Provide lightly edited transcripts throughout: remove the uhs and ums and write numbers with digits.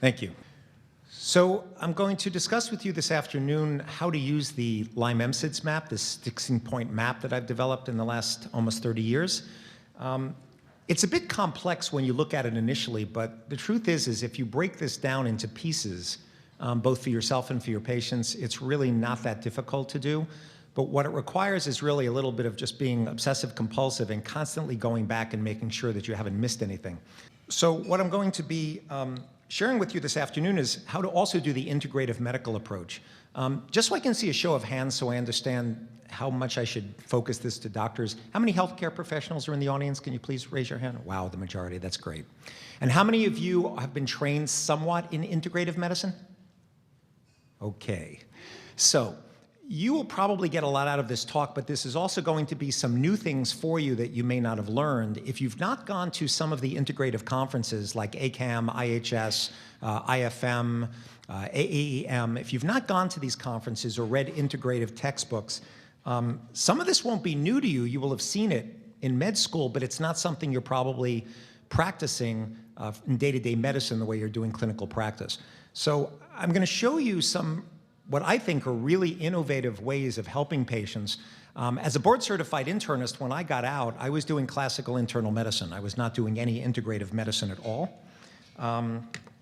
Thank you. So I'm going to discuss with you this afternoon how to use the Lyme-MSIDS map, this 16-point map that I've developed in the last almost 30 years. It's a bit complex when you look at it initially, but the truth is if you break this down into pieces, both for yourself and for your patients, it's really not that difficult to do. But what it requires is really a little bit of just being obsessive compulsive and constantly going back and making sure that you haven't missed anything. So what I'm going to be sharing with you this afternoon is how to also do the integrative medical approach. Just so I can see a show of hands so I understand how much I should focus this to doctors. How many healthcare professionals are in the audience? Can you please raise your hand? Wow, the majority, that's great. And how many of you have been trained somewhat in integrative medicine? Okay, so you will probably get a lot out of this talk, but this is also going to be some new things for you that you may not have learned. If you've not gone to some of the integrative conferences like ACAM, IHS, IFM, AAEM, if you've not gone to these conferences or read integrative textbooks, some of this won't be new to you. You will have seen it in med school, but it's not something you're probably practicing in day-to-day medicine the way you're doing clinical practice. So I'm going to show you some what I think are really innovative ways of helping patients. As a board-certified internist, when I got out, I was doing classical internal medicine. I was not doing any integrative medicine at all.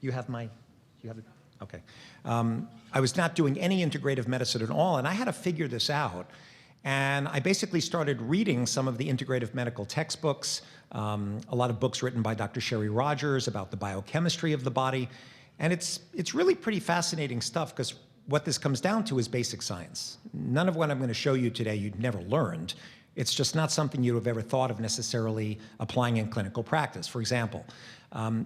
You have it? Okay. I was not doing any integrative medicine at all, and I had to figure this out. And I basically started reading some of the integrative medical textbooks, a lot of books written by Dr. Sherry Rogers about the biochemistry of the body. And it's really pretty fascinating stuff because what this comes down to is basic science. None of what I'm going to show you today you'd never learned. It's just not something you'd have ever thought of necessarily applying in clinical practice. For example,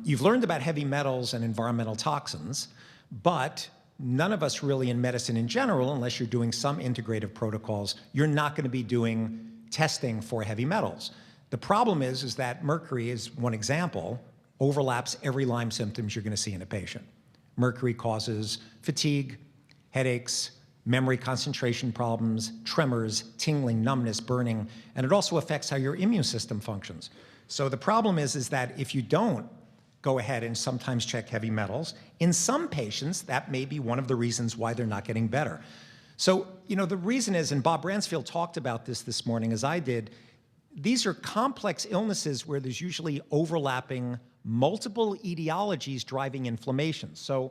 you've learned about heavy metals and environmental toxins, but none of us really in medicine in general, unless you're doing some integrative protocols, you're not going to be doing testing for heavy metals. The problem is that mercury is one example, overlaps every Lyme symptoms you're going to see in a patient. Mercury causes fatigue, headaches, memory concentration problems, tremors, tingling, numbness, burning, and it also affects how your immune system functions. So the problem is that if you don't go ahead and sometimes check heavy metals, in some patients, that may be one of the reasons why they're not getting better. So, you know, the reason is, and Bob Bransfield talked about this morning as I did, these are complex illnesses where there's usually overlapping multiple etiologies driving inflammation. So,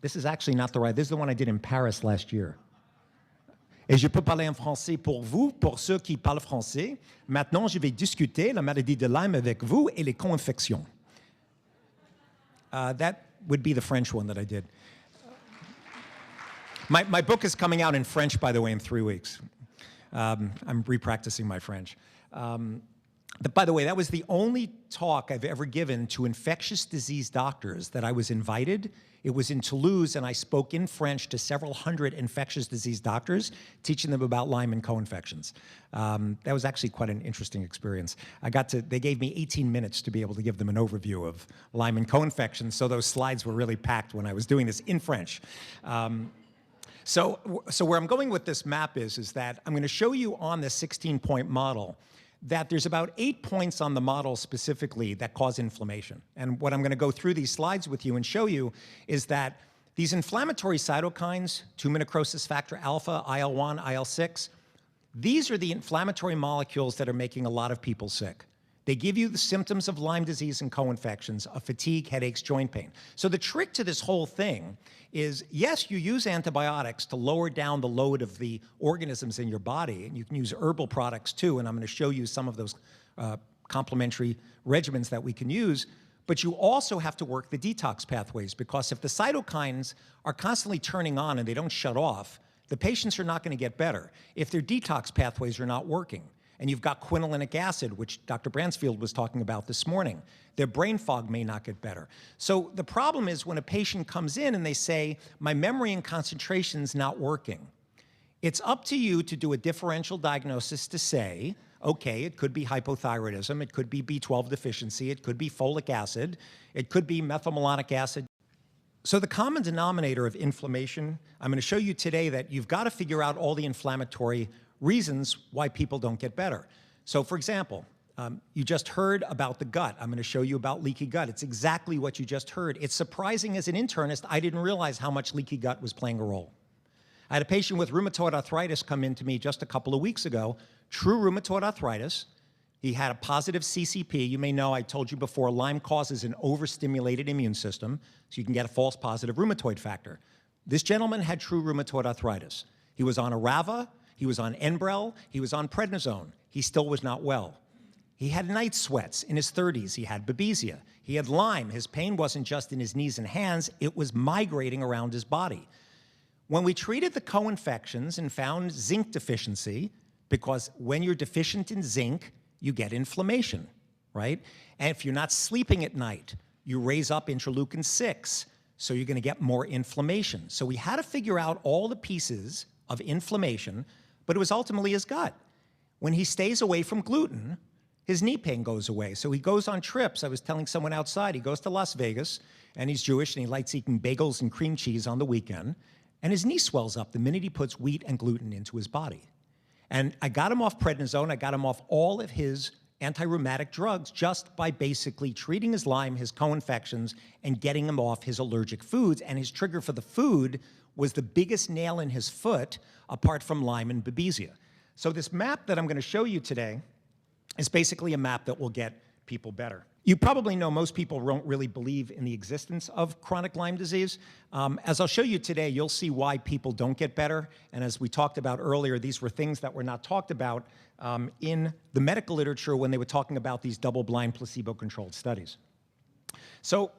this is actually not the right, this is the one I did in Paris last year. Et je peux parler en français pour vous, pour ceux qui parlent français. Maintenant, je vais discuter la maladie de Lyme avec vous et les co-infections. That would be the French one that I did. My book is coming out in French, by the way, in 3 weeks. I'm repracticing my French. By the way, that was the only talk I've ever given to infectious disease doctors that I was invited. It was in Toulouse, and I spoke in French to several hundred infectious disease doctors, teaching them about Lyme and co-infections. That was actually quite an interesting experience. They gave me 18 minutes to be able to give them an overview of Lyme and co-infections, so those slides were really packed when I was doing this in French. So where I'm going with this map is that I'm going to show you on this 16-point model that there's about 8 points on the model specifically that cause inflammation. And what I'm going to go through these slides with you and show you is that these inflammatory cytokines, tumor necrosis factor alpha, IL-1, IL-6, these are the inflammatory molecules that are making a lot of people sick. They give you the symptoms of Lyme disease and co-infections, of fatigue, headaches, joint pain. So the trick to this whole thing is, yes, you use antibiotics to lower down the load of the organisms in your body, and you can use herbal products too, and I'm going to show you some of those complementary regimens that we can use, but you also have to work the detox pathways, because if the cytokines are constantly turning on and they don't shut off, the patients are not going to get better if their detox pathways are not working. And you've got quinolinic acid, which Dr. Bransfield was talking about this morning. Their brain fog may not get better. So the problem is when a patient comes in and they say, my memory and concentration's not working, it's up to you to do a differential diagnosis to say, okay, it could be hypothyroidism, it could be B12 deficiency, it could be folic acid, it could be methylmalonic acid. So the common denominator of inflammation, I'm going to show you today that you've got to figure out all the inflammatory reasons why people don't get better. So for example, You just heard about the gut. I'm going to show you about leaky gut. It's exactly what you just heard. It's surprising as an internist, I didn't realize how much leaky gut was playing a role. I had a patient with rheumatoid arthritis come in to me just a couple of weeks ago, true rheumatoid arthritis. He had a positive CCP. You may know, I told you before, Lyme causes an overstimulated immune system, so you can get a false positive rheumatoid factor. This gentleman had true rheumatoid arthritis. He was on Arava, he was on Enbrel, he was on prednisone. He still was not well. He had night sweats in his 30s. He had Babesia. He had Lyme. His pain wasn't just in his knees and hands, it was migrating around his body. When we treated the co-infections and found zinc deficiency, because when you're deficient in zinc, you get inflammation, right? And if you're not sleeping at night, you raise up interleukin-6, so you're going to get more inflammation. So we had to figure out all the pieces of inflammation, but it was ultimately his gut. When he stays away from gluten, his knee pain goes away. So he goes on trips. I was telling someone outside, he goes to Las Vegas, and he's Jewish, and he likes eating bagels and cream cheese on the weekend, and his knee swells up the minute he puts wheat and gluten into his body. And I got him off prednisone. I got him off all of his anti-rheumatic drugs just by basically treating his Lyme, his co-infections, and getting him off his allergic foods. And his trigger for the food was the biggest nail in his foot, apart from Lyme and Babesia. So this map that I'm going to show you today is basically a map that will get people better. You probably know most people don't really believe in the existence of chronic Lyme disease. As I'll show you today, you'll see why people don't get better. And as we talked about earlier, these were things that were not talked about in the medical literature when they were talking about these double-blind placebo-controlled studies. So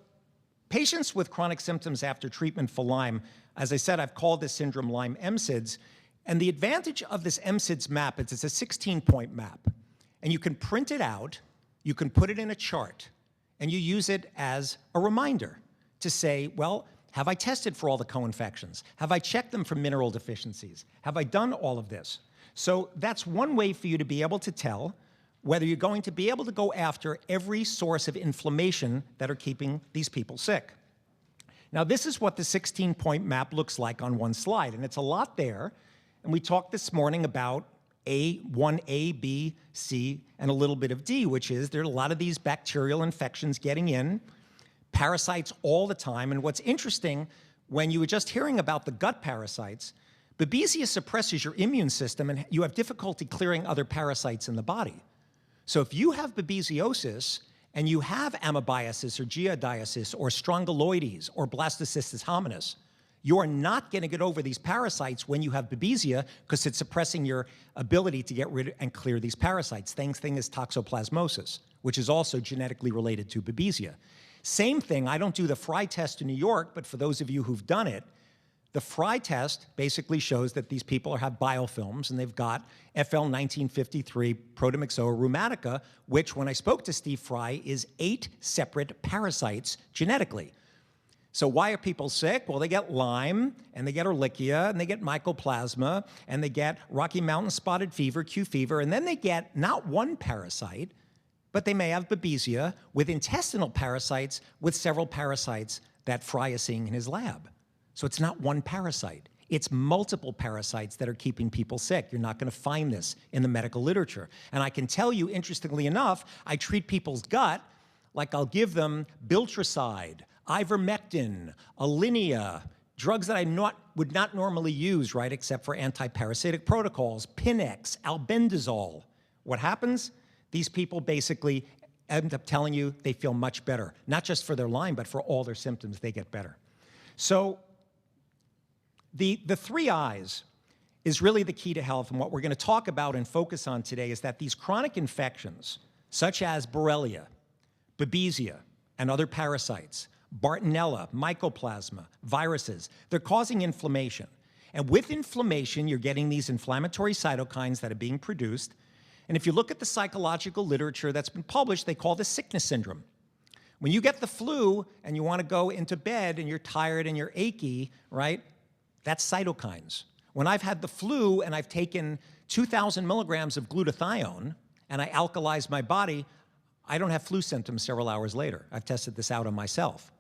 patients with chronic symptoms after treatment for Lyme, as I said, I've called this syndrome Lyme-MSIDS. And the advantage of this MSIDS map is it's a 16-point map. And you can print it out, you can put it in a chart, and you use it as a reminder to say, well, have I tested for all the co-infections? Have I checked them for mineral deficiencies? Have I done all of this? So that's one way for you to be able to tell whether you're going to be able to go after every source of inflammation that are keeping these people sick. Now, this is what the 16-point map looks like on one slide, and it's a lot there. And we talked this morning about A1A, B, C, and a little bit of D, which is there are a lot of these bacterial infections getting in, parasites all the time. And what's interesting, when you were just hearing about the gut parasites, Babesia suppresses your immune system and you have difficulty clearing other parasites in the body. So if you have Babesiosis and you have amoebiasis or giardiasis or strongyloides or blastocystis hominis, you are not going to get over these parasites when you have Babesia because it's suppressing your ability to get rid and clear these parasites. Same thing as toxoplasmosis, which is also genetically related to Babesia. Same thing, I don't do the Fry test in New York, but for those of you who've done it, the Fry test basically shows that these people have biofilms and they've got FL1953 Protomyxoa rheumatica, which when I spoke to Steve Fry is 8 separate parasites genetically. So why are people sick? Well, they get Lyme, and they get Ehrlichia, and they get mycoplasma, and they get Rocky Mountain spotted fever, Q fever, and then they get not one parasite, but they may have Babesia with intestinal parasites with several parasites that Fry is seeing in his lab. So it's not one parasite. It's multiple parasites that are keeping people sick. You're not going to find this in the medical literature. And I can tell you, interestingly enough, I treat people's gut like I'll give them Biltricide, ivermectin, Alinea, drugs that I would not normally use, right, except for anti-parasitic protocols, Pinex, albendazole. What happens? These people basically end up telling you they feel much better, not just for their Lyme, but for all their symptoms, they get better. So the 3 I's is really the key to health, and what we're going to talk about and focus on today is that these chronic infections, such as borrelia, Babesia, and other parasites, Bartonella, mycoplasma, viruses, they're causing inflammation. And with inflammation, you're getting these inflammatory cytokines that are being produced. And if you look at the psychological literature that's been published, they call this sickness syndrome. When you get the flu and you want to go into bed and you're tired and you're achy, right, that's cytokines. When I've had the flu and I've taken 2,000 milligrams of glutathione and I alkalize my body, I don't have flu symptoms several hours later. I've tested this out on myself.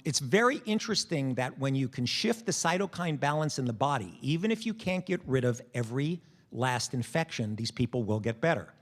It's very interesting that when you can shift the cytokine balance in the body, even if you can't get rid of every last infection, these people will get better.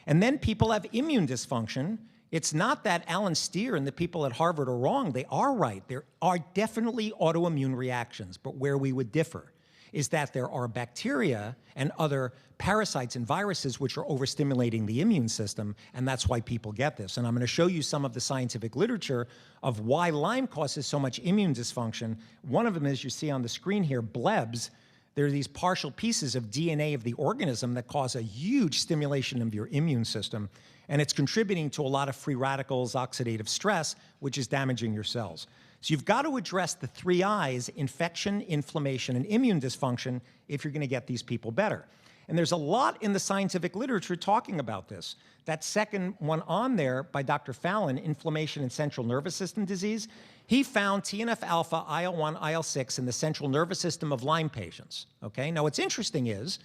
And then people have immune dysfunction. It's not that Alan Steer and the people at Harvard are wrong. They are right. There are definitely autoimmune reactions, but where we would differ is that there are bacteria and other parasites and viruses which are overstimulating the immune system, and that's why people get this. And I'm going to show you some of the scientific literature of why Lyme causes so much immune dysfunction. One of them is, you see on the screen here, blebs. There are these partial pieces of DNA of the organism that cause a huge stimulation of your immune system, and it's contributing to a lot of free radicals, oxidative stress, which is damaging your cells. So you've got to address the 3 I's, infection, inflammation, and immune dysfunction, if you're going to get these people better. And there's a lot in the scientific literature talking about this. That second one on there by Dr. Fallon, inflammation and central nervous system disease, he found TNF-alpha, IL-1, IL-6 in the central nervous system of Lyme patients. Okay? Now what's interesting is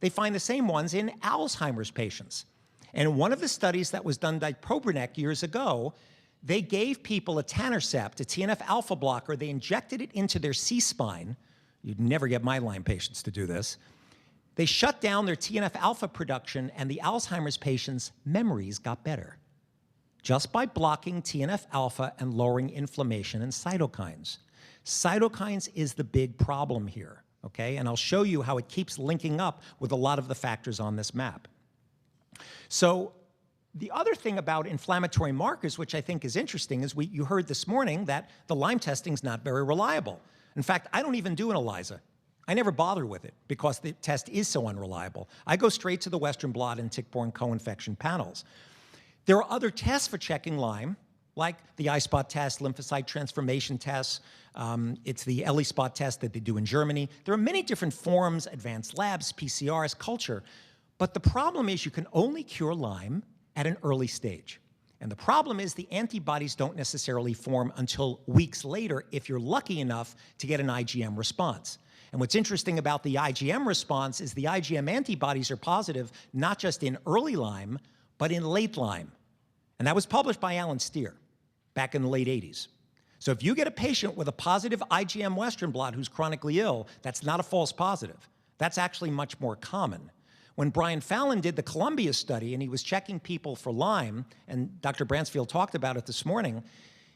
they find the same ones in Alzheimer's patients. And in one of the studies that was done by Probranek years ago, they gave people etanercept, a TNF-alpha blocker. They injected it into their C-spine. You'd never get my Lyme patients to do this. They shut down their TNF-alpha production, and the Alzheimer's patients' memories got better just by blocking TNF-alpha and lowering inflammation and cytokines. Cytokines is the big problem here, okay? And I'll show you how it keeps linking up with a lot of the factors on this map. So the other thing about inflammatory markers, which I think is interesting, is you heard this morning that the Lyme testing is not very reliable. In fact, I don't even do an ELISA. I never bother with it because the test is so unreliable. I go straight to the Western blot and tick-borne co-infection panels. There are other tests for checking Lyme, like the I-spot test, lymphocyte transformation tests. It's the ELISpot test that they do in Germany. There are many different forms, advanced labs, PCRs, culture. But the problem is you can only cure Lyme at an early stage. And the problem is the antibodies don't necessarily form until weeks later if you're lucky enough to get an IgM response. And what's interesting about the IgM response is the IgM antibodies are positive not just in early Lyme, but in late Lyme. And that was published by Alan Steer back in the late 80s. So if you get a patient with a positive IgM Western blot who's chronically ill, that's not a false positive. That's actually much more common. When Brian Fallon did the Columbia study and he was checking people for Lyme, and Dr. Bransfield talked about it this morning,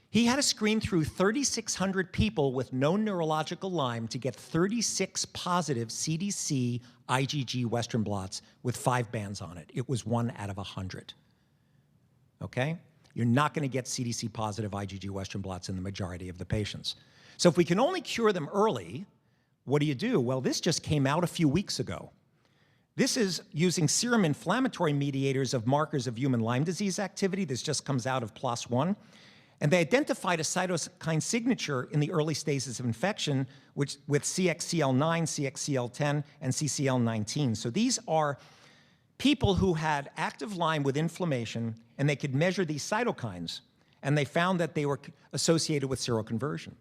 he had to screen through 3,600 people with known neurological Lyme to get 36 positive CDC IgG Western blots with 5 bands on it. It was 1 out of 100. Okay? You're not going to get CDC positive IgG Western blots in the majority of the patients. So if we can only cure them early, what do? Well, this just came out a few weeks ago. This is using serum inflammatory mediators of markers of human Lyme disease activity. This just comes out of PLOS One. And they identified a cytokine signature in the early stages of infection with CXCL9, CXCL10, and CCL19. So these are people who had active Lyme with inflammation, and they could measure these cytokines, and they found that they were associated with seroconversion.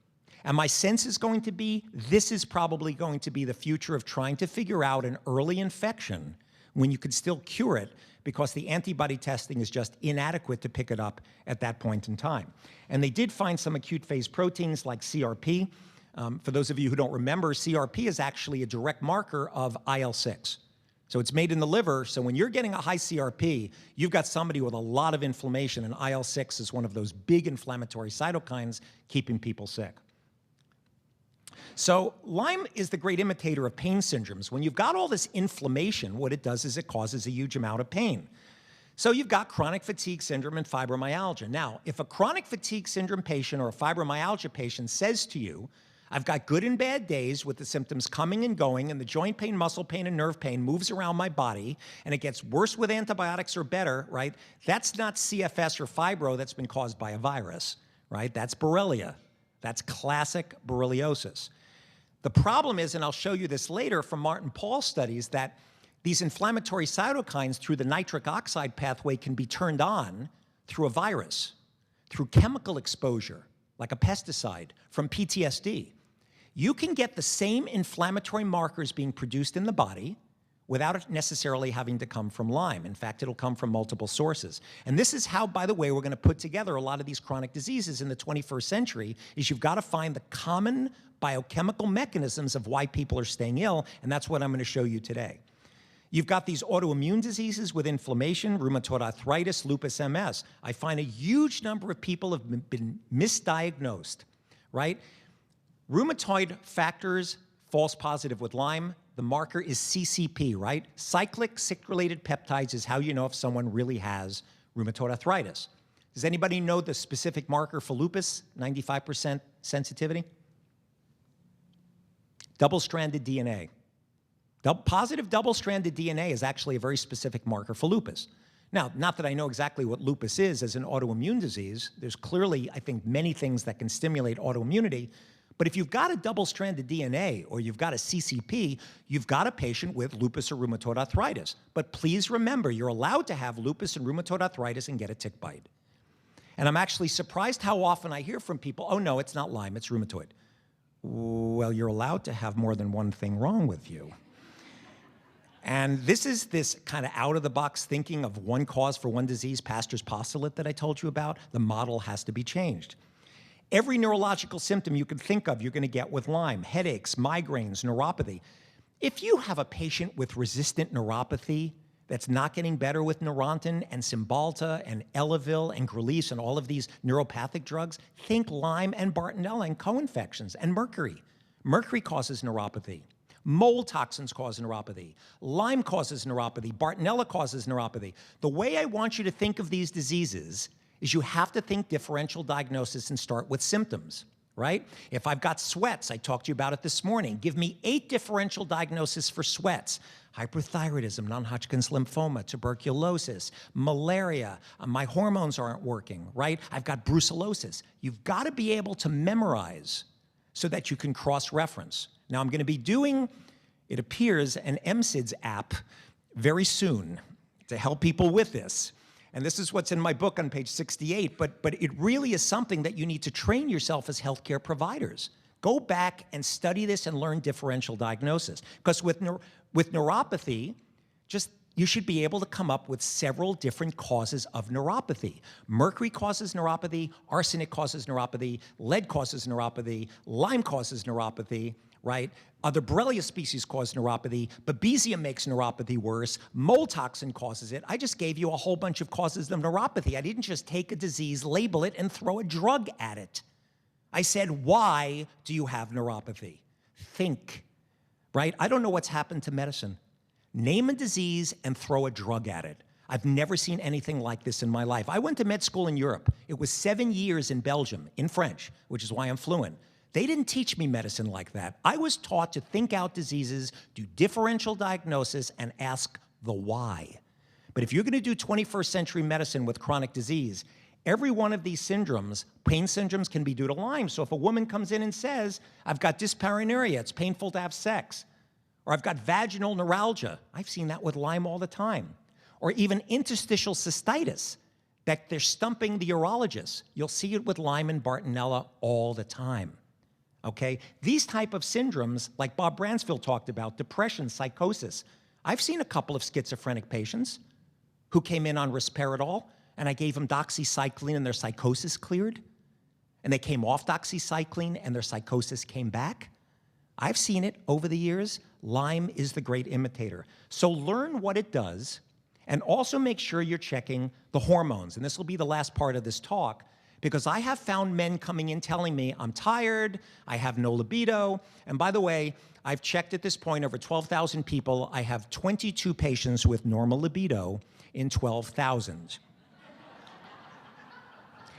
And my sense is going to be, this is probably going to be the future of trying to figure out an early infection when you could still cure it, because the antibody testing is just inadequate to pick it up at that point in time. And they did find some acute phase proteins like CRP. For those of you who don't remember, CRP is actually a direct marker of IL-6. So it's made in the liver, so when you're getting a high CRP, you've got somebody with a lot of inflammation, and IL-6 is one of those big inflammatory cytokines keeping people sick. So Lyme is the great imitator of pain syndromes. When you've got all this inflammation, what it does is it causes a huge amount of pain. So you've got chronic fatigue syndrome and fibromyalgia. Now, if a chronic fatigue syndrome patient or a fibromyalgia patient says to you, I've got good and bad days with the symptoms coming and going, and the joint pain, muscle pain, and nerve pain moves around my body, and it gets worse with antibiotics or better, right? That's not CFS or fibro that's been caused by a virus, right? That's borrelia. That's classic borreliosis. The problem is, and I'll show you this later from Martin Paul's studies, that these inflammatory cytokines through the nitric oxide pathway can be turned on through a virus, through chemical exposure, like a pesticide, from PTSD. You can get the same inflammatory markers being produced in the body without it necessarily having to come from Lyme. In fact, it'll come from multiple sources. And this is how, by the way, we're going to put together a lot of these chronic diseases in the 21st century, is you've got to find the common biochemical mechanisms of why people are staying ill, and that's what I'm going to show you today. You've got these autoimmune diseases with inflammation, rheumatoid arthritis, lupus, MS. I find a huge number of people have been misdiagnosed, right? Rheumatoid factors, false positive with Lyme. The marker is CCP, right? Cyclic cyclic-related peptides is how you know if someone really has rheumatoid arthritis. Does anybody know the specific marker for lupus, 95% sensitivity? Double-stranded DNA. Positive double-stranded DNA is actually a very specific marker for lupus. Now, not that I know exactly what lupus is as an autoimmune disease. There's clearly, I think, many things that can stimulate autoimmunity. But if you've got a double-stranded DNA or you've got a CCP, you've got a patient with lupus or rheumatoid arthritis. But please remember, you're allowed to have lupus and rheumatoid arthritis and get a tick bite. And I'm actually surprised how often I hear from people, oh, no, it's not Lyme, it's rheumatoid. Well, you're allowed to have more than one thing wrong with you. And this is this kind of out-of-the-box thinking of one cause for one disease, Pasteur's postulate that I told you about. The model has to be changed. Every neurological symptom you can think of, you're going to get with Lyme. Headaches, migraines, neuropathy. If you have a patient with resistant neuropathy that's not getting better with Neurontin and Cymbalta and Elavil and Grelise and all of these neuropathic drugs, think Lyme and Bartonella and co-infections and mercury. Mercury causes neuropathy. Mold toxins cause neuropathy. Lyme causes neuropathy. Bartonella causes neuropathy. The way I want you to think of these diseases is you have to think differential diagnosis and start with symptoms, right? If I've got sweats, I talked to you about it this morning, give me 8 differential diagnoses for sweats. Hyperthyroidism, non-Hodgkin's lymphoma, tuberculosis, malaria, my hormones aren't working, right? I've got brucellosis. You've got to be able to memorize so that you can cross-reference. Now, I'm going to be doing, it appears, an MSIDS app very soon to help people with this. And this is what's in my book on page 68, but it really is something that you need to train yourself as healthcare providers. Go back and study this and learn differential diagnosis. Because with neuropathy, you should be able to come up with several different causes of neuropathy. Mercury causes neuropathy, arsenic causes neuropathy, lead causes neuropathy, Lyme causes neuropathy, right? Other borrelia species cause neuropathy. Babesia makes neuropathy worse. Mold toxin causes it. I just gave you a whole bunch of causes of neuropathy. I didn't just take a disease, label it, and throw a drug at it. I said, why do you have neuropathy? Think, right? I don't know what's happened to medicine. Name a disease and throw a drug at it. I've never seen anything like this in my life. I went to med school in Europe. It was 7 years in Belgium, in French, which is why I'm fluent. They didn't teach me medicine like that. I was taught to think out diseases, do differential diagnosis, and ask the why. But if you're going to do 21st century medicine with chronic disease, every one of these syndromes, pain syndromes, can be due to Lyme. So if a woman comes in and says, I've got dyspareunia, it's painful to have sex, or I've got vaginal neuralgia, I've seen that with Lyme all the time, or even interstitial cystitis, that they're stumping the urologist. You'll see it with Lyme and Bartonella all the time. Okay? These type of syndromes, like Bob Bransfield talked about, depression, psychosis. I've seen a couple of schizophrenic patients who came in on risperidol, and I gave them doxycycline and their psychosis cleared, and they came off doxycycline and their psychosis came back. I've seen it over the years. Lyme is the great imitator. So learn what it does, and also make sure you're checking the hormones. And this will be the last part of this talk, because I have found men coming in telling me, I'm tired, I have no libido, and by the way, I've checked at this point over 12,000 people. I have 22 patients with normal libido in 12,000.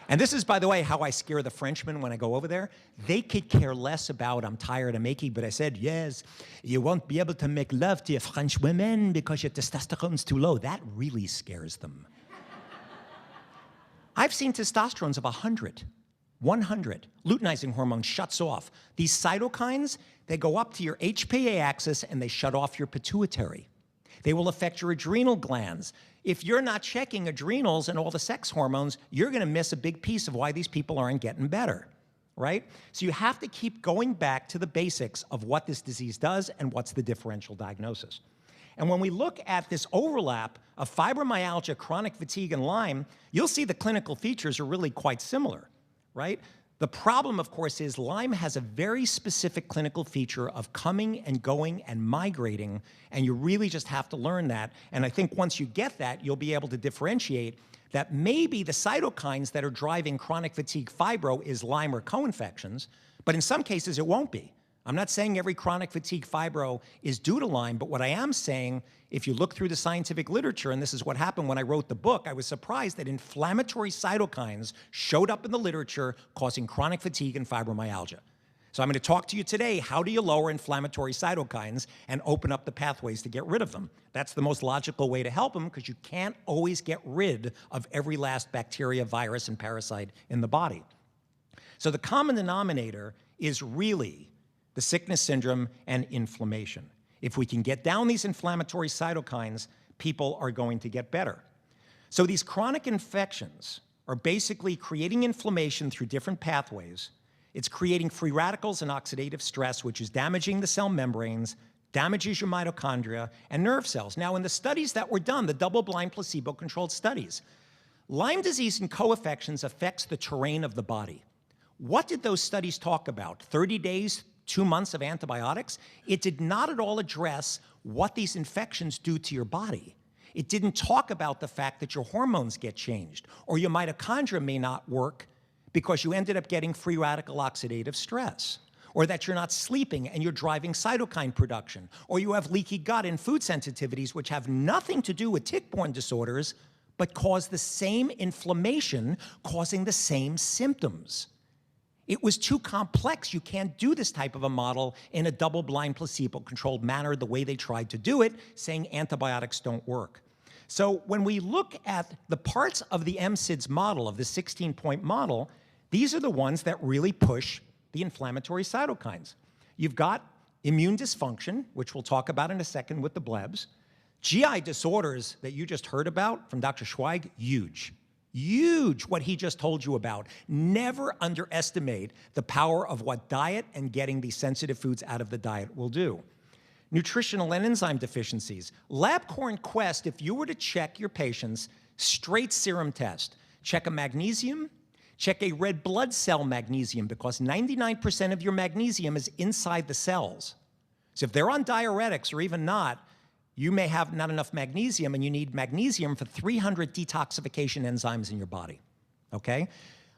And this is, by the way, how I scare the Frenchmen when I go over there. They could care less about I'm tired, I'm achy, but I said, yes, you won't be able to make love to your French women because your testosterone's too low. That really scares them. I've seen testosterones of 100, 100. Luteinizing hormone shuts off. These cytokines, they go up to your HPA axis and they shut off your pituitary. They will affect your adrenal glands. If you're not checking adrenals and all the sex hormones, you're going to miss a big piece of why these people aren't getting better, right? So you have to keep going back to the basics of what this disease does and what's the differential diagnosis. And when we look at this overlap of fibromyalgia, chronic fatigue, and Lyme, you'll see the clinical features are really quite similar, right? The problem, of course, is Lyme has a very specific clinical feature of coming and going and migrating, and you really just have to learn that. And I think once you get that, you'll be able to differentiate that maybe the cytokines that are driving chronic fatigue fibro is Lyme or co-infections, but in some cases it won't be. I'm not saying every chronic fatigue fibro is due to Lyme, but what I am saying, if you look through the scientific literature, and this is what happened when I wrote the book, I was surprised that inflammatory cytokines showed up in the literature causing chronic fatigue and fibromyalgia. So I'm going to talk to you today, how do you lower inflammatory cytokines and open up the pathways to get rid of them? That's the most logical way to help them because you can't always get rid of every last bacteria, virus, and parasite in the body. So the common denominator is really the sickness syndrome and inflammation. If we can get down these inflammatory cytokines, people are going to get better. So these chronic infections are basically creating inflammation through different pathways. It's creating free radicals and oxidative stress, which is damaging the cell membranes, damages your mitochondria and nerve cells. Now, in the studies that were done, the double-blind placebo-controlled studies, Lyme disease and co-infections affects the terrain of the body. What did those studies talk about? 30 days, 2 months of antibiotics? It did not at all address what these infections do to your body. It didn't talk about the fact that your hormones get changed or your mitochondria may not work because you ended up getting free radical oxidative stress, or that you're not sleeping and you're driving cytokine production, or you have leaky gut and food sensitivities which have nothing to do with tick-borne disorders but cause the same inflammation causing the same symptoms. It was too complex. You can't do this type of a model in a double-blind placebo-controlled manner the way they tried to do it, saying antibiotics don't work. So when we look at the parts of the MSIDS model, of the 16-point model, these are the ones that really push the inflammatory cytokines. You've got immune dysfunction, which we'll talk about in a second with the blebs. GI disorders that you just heard about from Dr. Schweig, huge. Huge, what he just told you about. Never underestimate the power of what diet and getting these sensitive foods out of the diet will do. Nutritional and enzyme deficiencies. LabCorp and Quest, if you were to check your patients, straight serum test, check a magnesium, check a red blood cell magnesium, because 99% of your magnesium is inside the cells. So if they're on diuretics or even not, you may have not enough magnesium, and you need magnesium for 300 detoxification enzymes in your body, okay?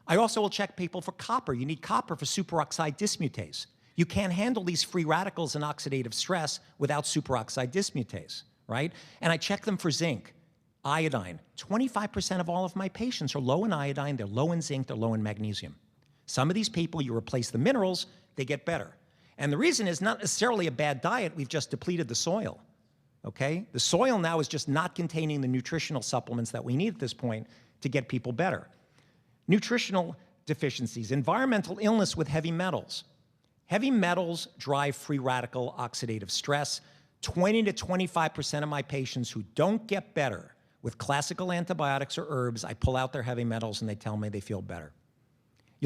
I also will check people for copper. You need copper for superoxide dismutase. You can't handle these free radicals and oxidative stress without superoxide dismutase, right? And I check them for zinc, iodine. 25% of all of my patients are low in iodine, they're low in zinc, they're low in magnesium. Some of these people, you replace the minerals, they get better. And the reason is not necessarily a bad diet, we've just depleted the soil. Okay? The soil now is just not containing the nutritional supplements that we need at this point to get people better. Nutritional deficiencies, environmental illness with heavy metals. Heavy metals drive free radical oxidative stress. 20 to 25% of my patients who don't get better with classical antibiotics or herbs, I pull out their heavy metals and they tell me they feel better.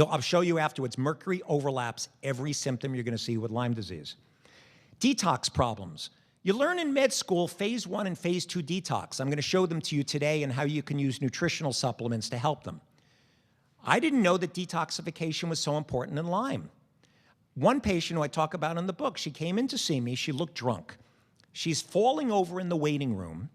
I'll show you afterwards, mercury overlaps every symptom you're going to see with Lyme disease. Detox problems. You learn in med school phase 1 and phase 2 detox. I'm going to show them to you today and how you can use nutritional supplements to help them. I didn't know that detoxification was so important in Lyme. One patient who I talk about in the book, she came in to see me, she looked drunk. She's falling over in the waiting room,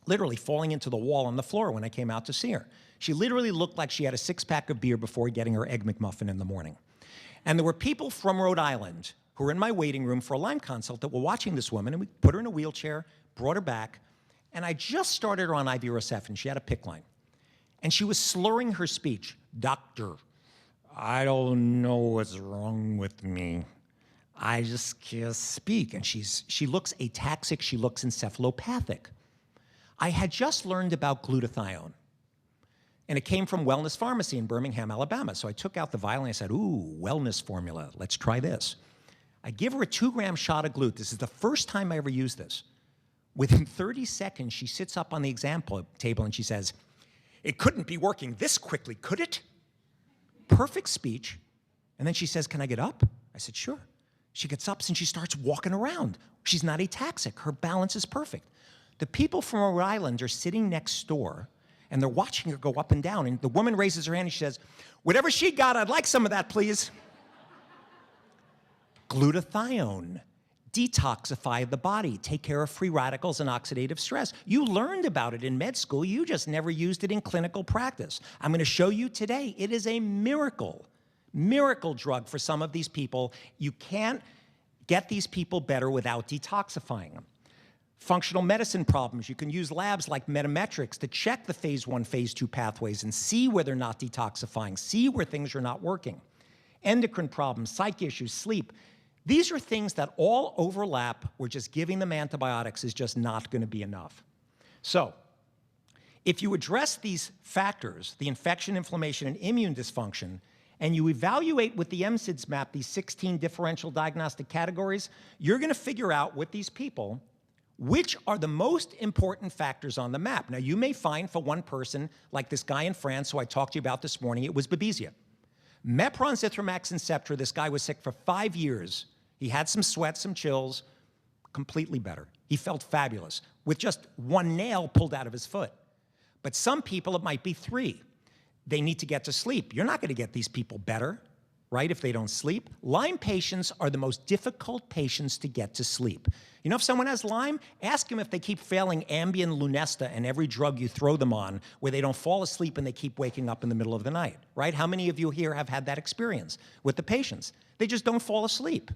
literally falling into the wall on the floor when I came out to see her. She literally looked like she had a 6-pack of beer before getting her Egg McMuffin in the morning. And there were people from Rhode Island who were in my waiting room for a Lyme consult that were watching this woman, and we put her in a wheelchair, brought her back, and I just started her on IV Rosefin. She had a PICC line. And she was slurring her speech. Doctor, I don't know what's wrong with me. I just can't speak. And she looks ataxic, she looks encephalopathic. I had just learned about glutathione. And it came from Wellness Pharmacy in Birmingham, Alabama. So I took out the vial and I said, ooh, wellness formula, let's try this. I give her a 2-gram shot of glut. This is the first time I ever used this. Within 30 seconds, she sits up on the exam table and she says, it couldn't be working this quickly, could it? Perfect speech. And then she says, can I get up? I said, sure. She gets up and she starts walking around. She's not ataxic. Her balance is perfect. The people from Rhode Island are sitting next door, and they're watching her go up and down. And the woman raises her hand and she says, "Whatever she got, I'd like some of that, please." Glutathione. Detoxify the body, take care of free radicals and oxidative stress. You learned about it in med school, you just never used it in clinical practice. I'm going to show you today. It is a miracle drug for some of these people. You can't get these people better without detoxifying them. Functional medicine problems, you can use labs like Metametrics to check the phase 1, phase 2 pathways and see where they're not detoxifying, see where things are not working. Endocrine problems, psych issues, sleep. These are things that all overlap where just giving them antibiotics is just not going to be enough. So, if you address these factors, the infection, inflammation, and immune dysfunction, and you evaluate with the MSIDS map these 16 differential diagnostic categories, you're going to figure out with these people which are the most important factors on the map. Now, you may find for one person, like this guy in France who I talked to you about this morning, it was Babesia. Mepron, Zithromax, and Septra, this guy was sick for 5 years. He had some sweats, some chills, completely better. He felt fabulous with just one nail pulled out of his foot. But some people, it might be 3. They need to get to sleep. You're not going to get these people better, right, if they don't sleep. Lyme patients are the most difficult patients to get to sleep. You know, if someone has Lyme, ask them if they keep failing Ambien, Lunesta, and every drug you throw them on where they don't fall asleep and they keep waking up in the middle of the night, right? How many of you here have had that experience with the patients? They just don't fall asleep.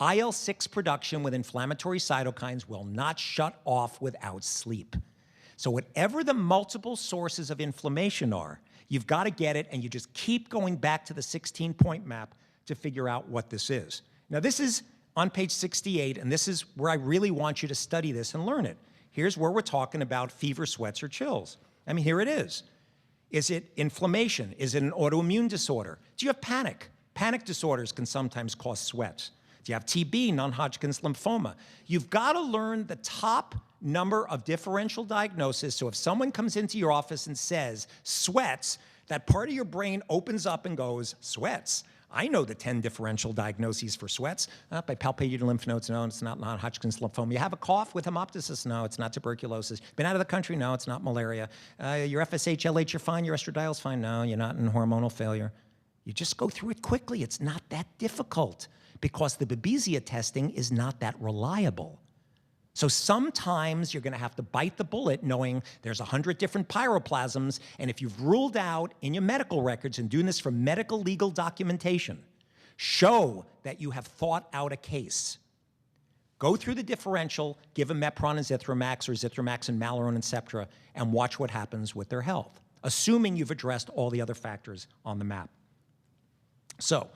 IL-6 production with inflammatory cytokines will not shut off without sleep. So whatever the multiple sources of inflammation are, you've got to get it, and you just keep going back to the 16-point map to figure out what this is. Now, this is on page 68, and this is where I really want you to study this and learn it. Here's where we're talking about fever, sweats, or chills. I mean, here it is. Is it inflammation? Is it an autoimmune disorder? Do you have panic? Panic disorders can sometimes cause sweats. Do you have TB, non-Hodgkin's lymphoma? You've got to learn the top number of differential diagnoses, so if someone comes into your office and says, sweats, that part of your brain opens up and goes, sweats? I know the 10 differential diagnoses for sweats. I palpate your lymph nodes, no, it's not non-Hodgkin's lymphoma. You have a cough with hemoptysis, no, it's not tuberculosis. Been out of the country, no, it's not malaria. Your FSH, LH, you're fine, your estradiol's fine, no, you're not in hormonal failure. You just go through it quickly, it's not that difficult, because the Babesia testing is not that reliable. So sometimes you're going to have to bite the bullet knowing there's 100 different piroplasms, and if you've ruled out in your medical records and doing this for medical legal documentation, show that you have thought out a case. Go through the differential, give them Mepron and Zithromax or Zithromax and Malarone and Septra, and watch what happens with their health, assuming you've addressed all the other factors on the map. So,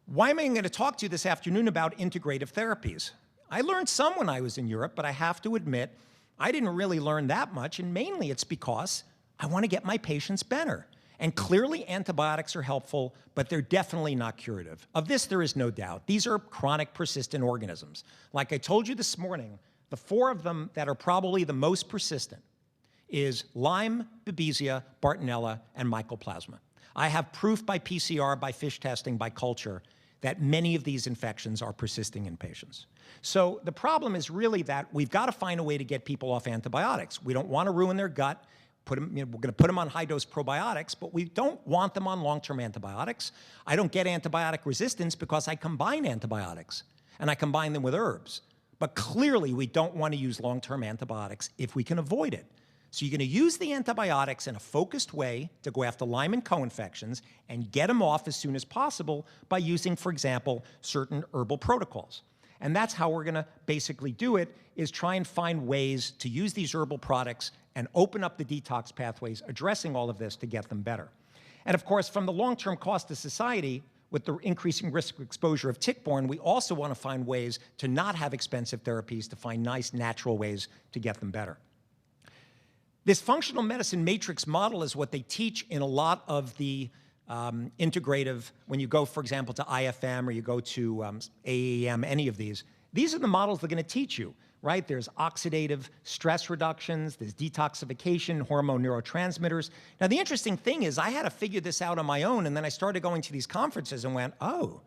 why am I going to talk to you this afternoon about integrative therapies? I learned some when I was in Europe, but I have to admit, I didn't really learn that much, and mainly it's because I want to get my patients better. And clearly antibiotics are helpful, but they're definitely not curative. Of this, there is no doubt. These are chronic, persistent organisms. Like I told you this morning, the 4 of them that are probably the most persistent is Lyme, Babesia, Bartonella, and mycoplasma. I have proof by PCR, by fish testing, by culture, that many of these infections are persisting in patients. So the problem is really that we've got to find a way to get people off antibiotics. We don't want to ruin their gut. We're going to put them on high-dose probiotics, but we don't want them on long-term antibiotics. I don't get antibiotic resistance because I combine antibiotics, and I combine them with herbs. But clearly, we don't want to use long-term antibiotics if we can avoid it. So you're going to use the antibiotics in a focused way to go after Lyme and co-infections and get them off as soon as possible by using, for example, certain herbal protocols. And that's how we're going to basically do it, is try and find ways to use these herbal products and open up the detox pathways, addressing all of this to get them better. And of course, from the long-term cost to society, with the increasing risk of exposure of tick-borne, we also want to find ways to not have expensive therapies, to find nice, natural ways to get them better. This functional medicine matrix model is what they teach in a lot of the integrative, when you go, for example, to IFM or you go to AEM, any of these are the models they're going to teach you, right? There's oxidative stress reductions, there's detoxification, hormone neurotransmitters. Now, the interesting thing is I had to figure this out on my own, and then I started going to these conferences and went, oh,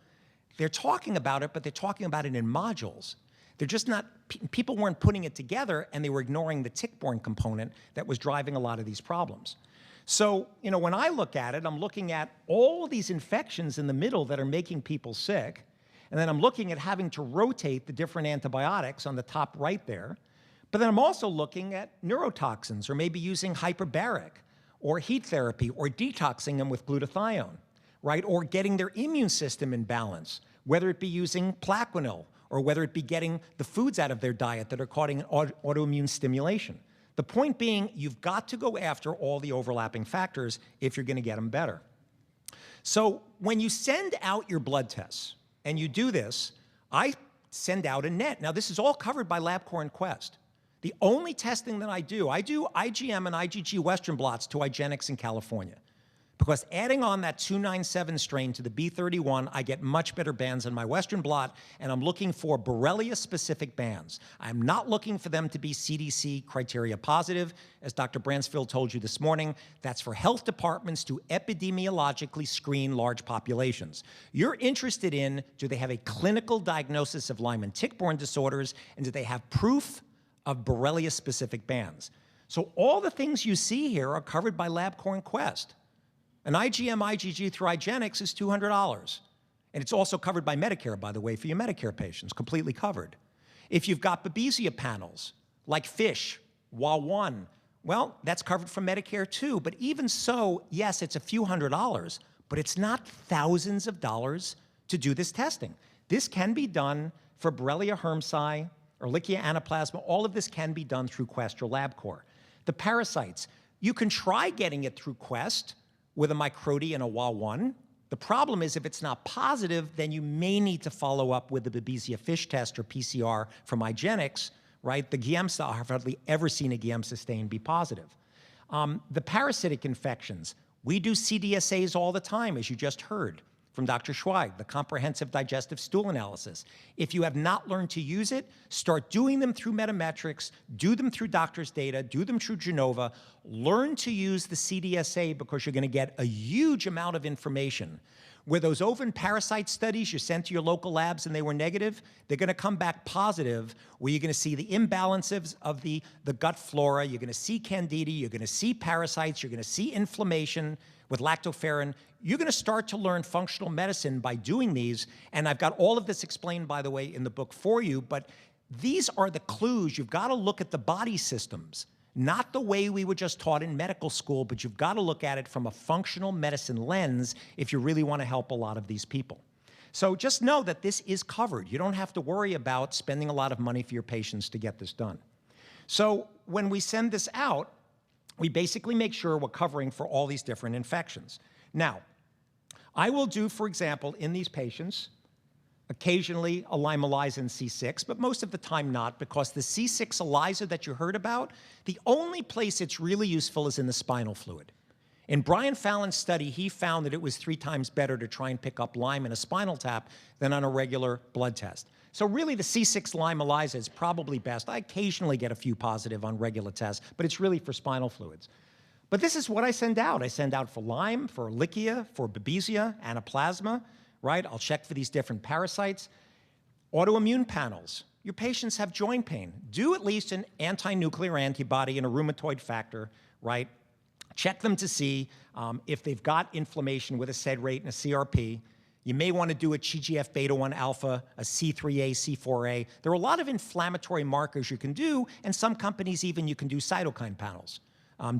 they're talking about it, but they're talking about it in modules. They're just not, people weren't putting it together, and they were ignoring the tick-borne component that was driving a lot of these problems. So, when I look at it, I'm looking at all these infections in the middle that are making people sick, and then I'm looking at having to rotate the different antibiotics on the top right there. But then I'm also looking at neurotoxins, or maybe using hyperbaric, or heat therapy, or detoxing them with glutathione, right? Or getting their immune system in balance, whether it be using Plaquenil, or whether it be getting the foods out of their diet that are causing autoimmune stimulation. The point being, you've got to go after all the overlapping factors if you're going to get them better. So when you send out your blood tests, and you do this, I send out a net. Now, this is all covered by LabCorp and Quest. The only testing that I do IgM and IgG Western blots to IGeneX in California. Because adding on that 297 strain to the B31, I get much better bands in my Western blot, and I'm looking for Borrelia-specific bands. I'm not looking for them to be CDC criteria positive. As Dr. Bransfield told you this morning, that's for health departments to epidemiologically screen large populations. You're interested in, do they have a clinical diagnosis of Lyme and tick-borne disorders, and do they have proof of Borrelia-specific bands? So all the things you see here are covered by LabCorp and Quest. An IgM IgG through IGeneX is $200. And it's also covered by Medicare, by the way, for your Medicare patients, completely covered. If you've got Babesia panels, like FISH, WA1, well, that's covered from Medicare too. But even so, yes, it's a few $100s, but it's not thousands of dollars to do this testing. This can be done for Borrelia hermsii, Ehrlichia anaplasma. All of this can be done through Quest or LabCorp. The parasites, you can try getting it through Quest with a microti and a WA1. The problem is if it's not positive, then you may need to follow up with the Babesia FISH test or PCR from IGeneX, right? The Giemsa, I've hardly ever seen a Giemsa stain be positive. The parasitic infections, we do CDSAs all the time, as you just heard from Dr. Schweig, the comprehensive digestive stool analysis. If you have not learned to use it, start doing them through Metametrics, do them through doctor's data, do them through Genova, learn to use the CDSA because you're going to get a huge amount of information. Where those ovin parasite studies you sent to your local labs and they were negative, they're going to come back positive, where you're going to see the imbalances of the gut flora, you're going to see candida, you're going to see parasites, you're going to see inflammation with lactoferrin. You're going to start to learn functional medicine by doing these, and I've got all of this explained, by the way, in the book for you, but these are the clues. You've got to look at the body systems, not the way we were just taught in medical school, but you've got to look at it from a functional medicine lens if you really want to help a lot of these people. So just know that this is covered. You don't have to worry about spending a lot of money for your patients to get this done. So when we send this out, we basically make sure we're covering for all these different infections. Now, I will do, for example, in these patients, occasionally a Lyme-MSIDS C6, but most of the time not, because the C6 ELISA that you heard about, the only place it's really useful is in the spinal fluid. In Brian Fallon's study, he found that it was 3 times better to try and pick up Lyme in a spinal tap than on a regular blood test. So really the C6 Lyme-ELISA is probably best. I occasionally get a few positive on regular tests, but it's really for spinal fluids. But this is what I send out. I send out for Lyme, for Ehrlichia, for Babesia, anaplasma, right? I'll check for these different parasites. Autoimmune panels. Your patients have joint pain. Do at least an anti-nuclear antibody and a rheumatoid factor, right? Check them to see if they've got inflammation with a SED rate and a CRP. You may want to do a TGF-beta-1 alpha, a C3A, C4A. There are a lot of inflammatory markers you can do, and some companies even you can do cytokine panels.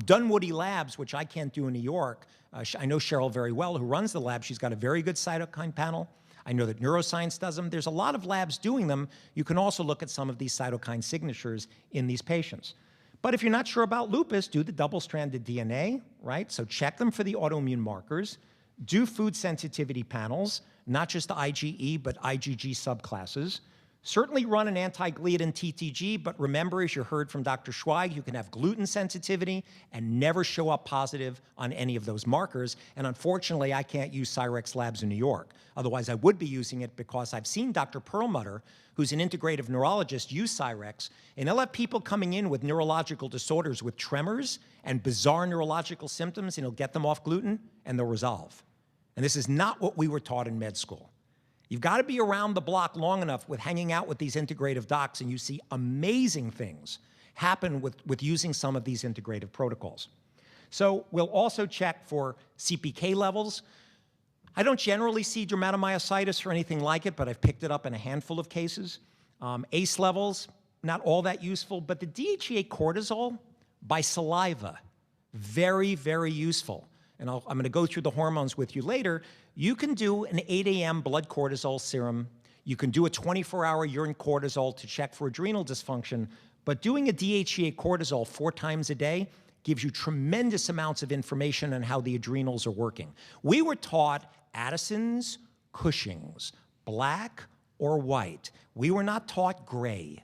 Dunwoody Labs, which I can't do in New York, I know Cheryl very well, who runs the lab. She's got a very good cytokine panel. I know that Neuroscience does them. There's a lot of labs doing them. You can also look at some of these cytokine signatures in these patients. But if you're not sure about lupus, do the double-stranded DNA, right? So check them for the autoimmune markers. Do food sensitivity panels, not just the IgE, but IgG subclasses. Certainly run an anti-gliadin TTG, but remember, as you heard from Dr. Schweig, you can have gluten sensitivity and never show up positive on any of those markers. And unfortunately, I can't use Cyrex Labs in New York. Otherwise, I would be using it because I've seen Dr. Perlmutter, who's an integrative neurologist, use Cyrex. And he'll have people coming in with neurological disorders with tremors and bizarre neurological symptoms, and he'll get them off gluten, and they'll resolve. And this is not what we were taught in med school. You've got to be around the block long enough with hanging out with these integrative docs, and you see amazing things happen with using some of these integrative protocols. So we'll also check for CPK levels. I don't generally see dermatomyositis or anything like it, but I've picked it up in a handful of cases. ACE levels, not all that useful, but the DHEA cortisol by saliva, very, very useful. And I'm going to go through the hormones with you later. You can do an 8 a.m. blood cortisol serum. You can do a 24-hour urine cortisol to check for adrenal dysfunction, but doing a DHEA cortisol 4 times a day gives you tremendous amounts of information on how the adrenals are working. We were taught Addison's, Cushing's, black or white. We were not taught gray.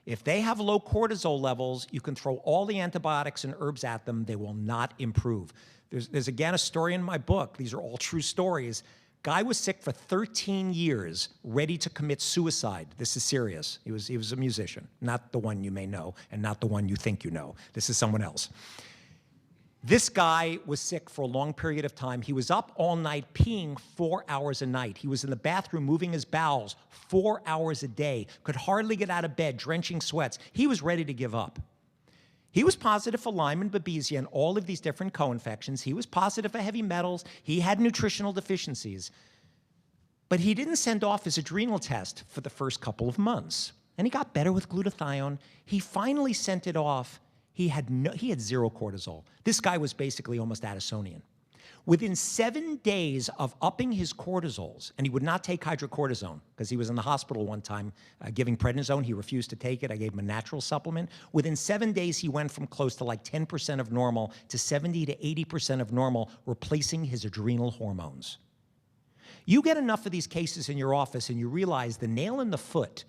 If they have low cortisol levels, you can throw all the antibiotics and herbs at them. They will not improve. There's again a story in my book. These are all true stories. Guy was sick for 13 years, ready to commit suicide. This is serious. He was a musician, not the one you may know and not the one you think you know. This is someone else. This guy was sick for a long period of time. He was up all night peeing 4 hours a night. He was in the bathroom moving his bowels 4 hours a day, could hardly get out of bed, drenching sweats. He was ready to give up. He was positive for Lyme and Babesia and all of these different co-infections. He was positive for heavy metals. He had nutritional deficiencies. But he didn't send off his adrenal test for the first couple of months. And he got better with glutathione. He finally sent it off. He had 0 cortisol. This guy was basically almost Addisonian. Within 7 days of upping his cortisols, and he would not take hydrocortisone because he was in the hospital one time giving prednisone. He refused to take it. I gave him a natural supplement. Within 7 days, he went from close to like 10% of normal to 70 to 80% of normal, replacing his adrenal hormones. You get enough of these cases in your office and you realize the nail in the foot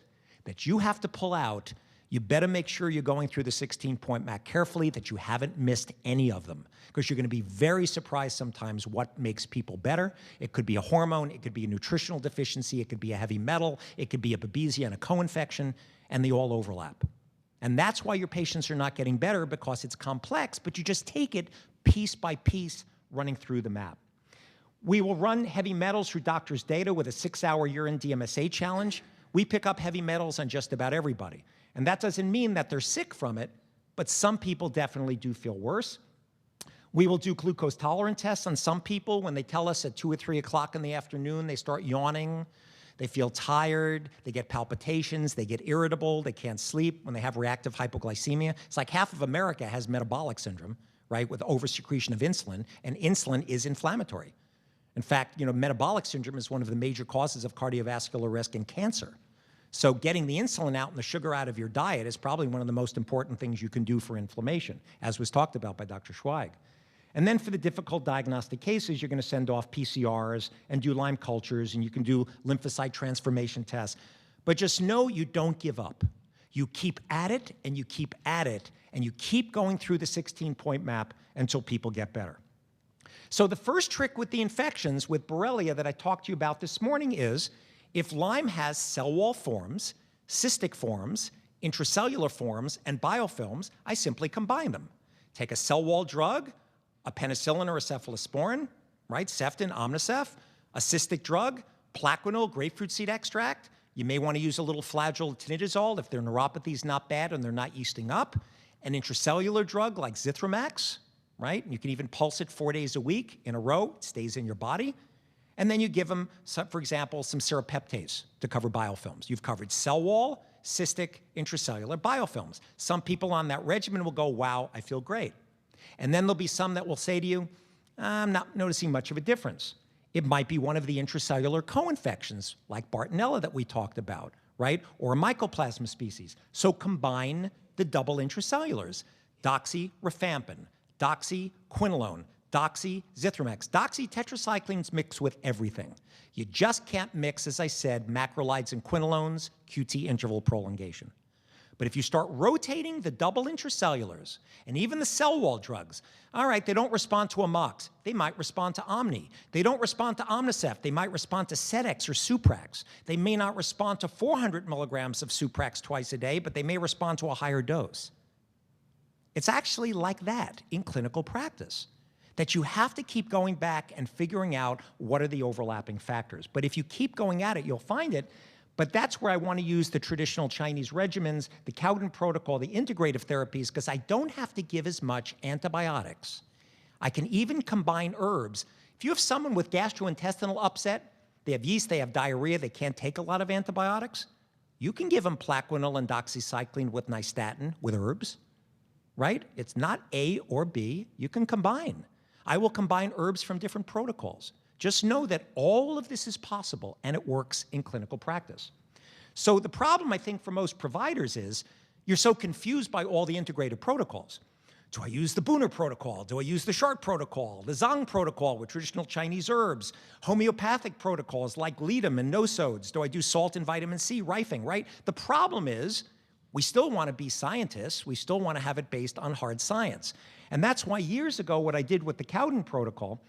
that you have to pull out. You better make sure you're going through the 16-point MAC carefully, that you haven't missed any of them, because you're going to be very surprised sometimes what makes people better. It could be a hormone, it could be a nutritional deficiency, it could be a heavy metal, it could be a Babesia and a co-infection, and they all overlap. And that's why your patients are not getting better, because it's complex, but you just take it piece by piece, running through the map. We will run heavy metals through doctor's data with a 6-hour urine DMSA challenge. We pick up heavy metals on just about everybody. And that doesn't mean that they're sick from it, but some people definitely do feel worse. We will do glucose tolerant tests on some people. When they tell us at 2 or 3 o'clock in the afternoon, they start yawning, they feel tired, they get palpitations, they get irritable, they can't sleep. When they have reactive hypoglycemia, it's like half of America has metabolic syndrome, right, with oversecretion of insulin, and insulin is inflammatory. In fact, metabolic syndrome is one of the major causes of cardiovascular risk and cancer. So getting the insulin out and the sugar out of your diet is probably one of the most important things you can do for inflammation, as was talked about by Dr. Schweig. And then for the difficult diagnostic cases, you're going to send off PCRs and do Lyme cultures, and you can do lymphocyte transformation tests. But just know you don't give up. You keep at it, and you keep at it, and you keep going through the 16-point map until people get better. So the first trick with the infections with Borrelia that I talked to you about this morning is, if Lyme has cell wall forms, cystic forms, intracellular forms, and biofilms, I simply combine them. Take a cell wall drug, a penicillin or a cephalosporin, right, Ceftin, Omnicef, a cystic drug, Plaquenil, grapefruit seed extract. You may want to use a little flagyl tinidazole if their neuropathy is not bad and they're not yeasting up. An intracellular drug like Zithromax, right? You can even pulse it 4 days a week in a row. It stays in your body. And then you give them, for example, some serapeptase to cover biofilms. You've covered cell wall, cystic, intracellular biofilms. Some people on that regimen will go, wow, I feel great. And then there'll be some that will say to you, I'm not noticing much of a difference. It might be one of the intracellular co-infections, like Bartonella that we talked about, right? Or a mycoplasma species. So combine the double intracellulars, doxy, rifampin, doxy, quinolone, doxy, Zithromax. Doxy tetracyclines mix with everything. You just can't mix, as I said, macrolides and quinolones, QT interval prolongation. But if you start rotating the double intracellulars and even the cell wall drugs, all right, they don't respond to Amox. They might respond to Omni. They don't respond to Omnicef. They might respond to Sedex or Suprax. They may not respond to 400 milligrams of Suprax twice a day, but they may respond to a higher dose. It's actually like that in clinical practice. that you have to keep going back and figuring out what are the overlapping factors. But if you keep going at it, you'll find it. But that's where I want to use the traditional Chinese regimens, the Cowden protocol, the integrative therapies, because I don't have to give as much antibiotics. I can even combine herbs. If you have someone with gastrointestinal upset, they have yeast, they have diarrhea, they can't take a lot of antibiotics, you can give them Plaquenil and doxycycline with nystatin with herbs, right? It's not A or B. You can combine. I will combine herbs from different protocols. Just know that all of this is possible and it works in clinical practice. So the problem, I think, for most providers is you're so confused by all the integrated protocols. Do I use the Booner protocol? Do I use the Sharp protocol, the Zhang protocol with traditional Chinese herbs, homeopathic protocols like Ledum and nosodes? Do I do salt and vitamin C, rifing, right? The problem is we still want to be scientists. We still want to have it based on hard science. And that's why years ago what I did with the Cowden protocol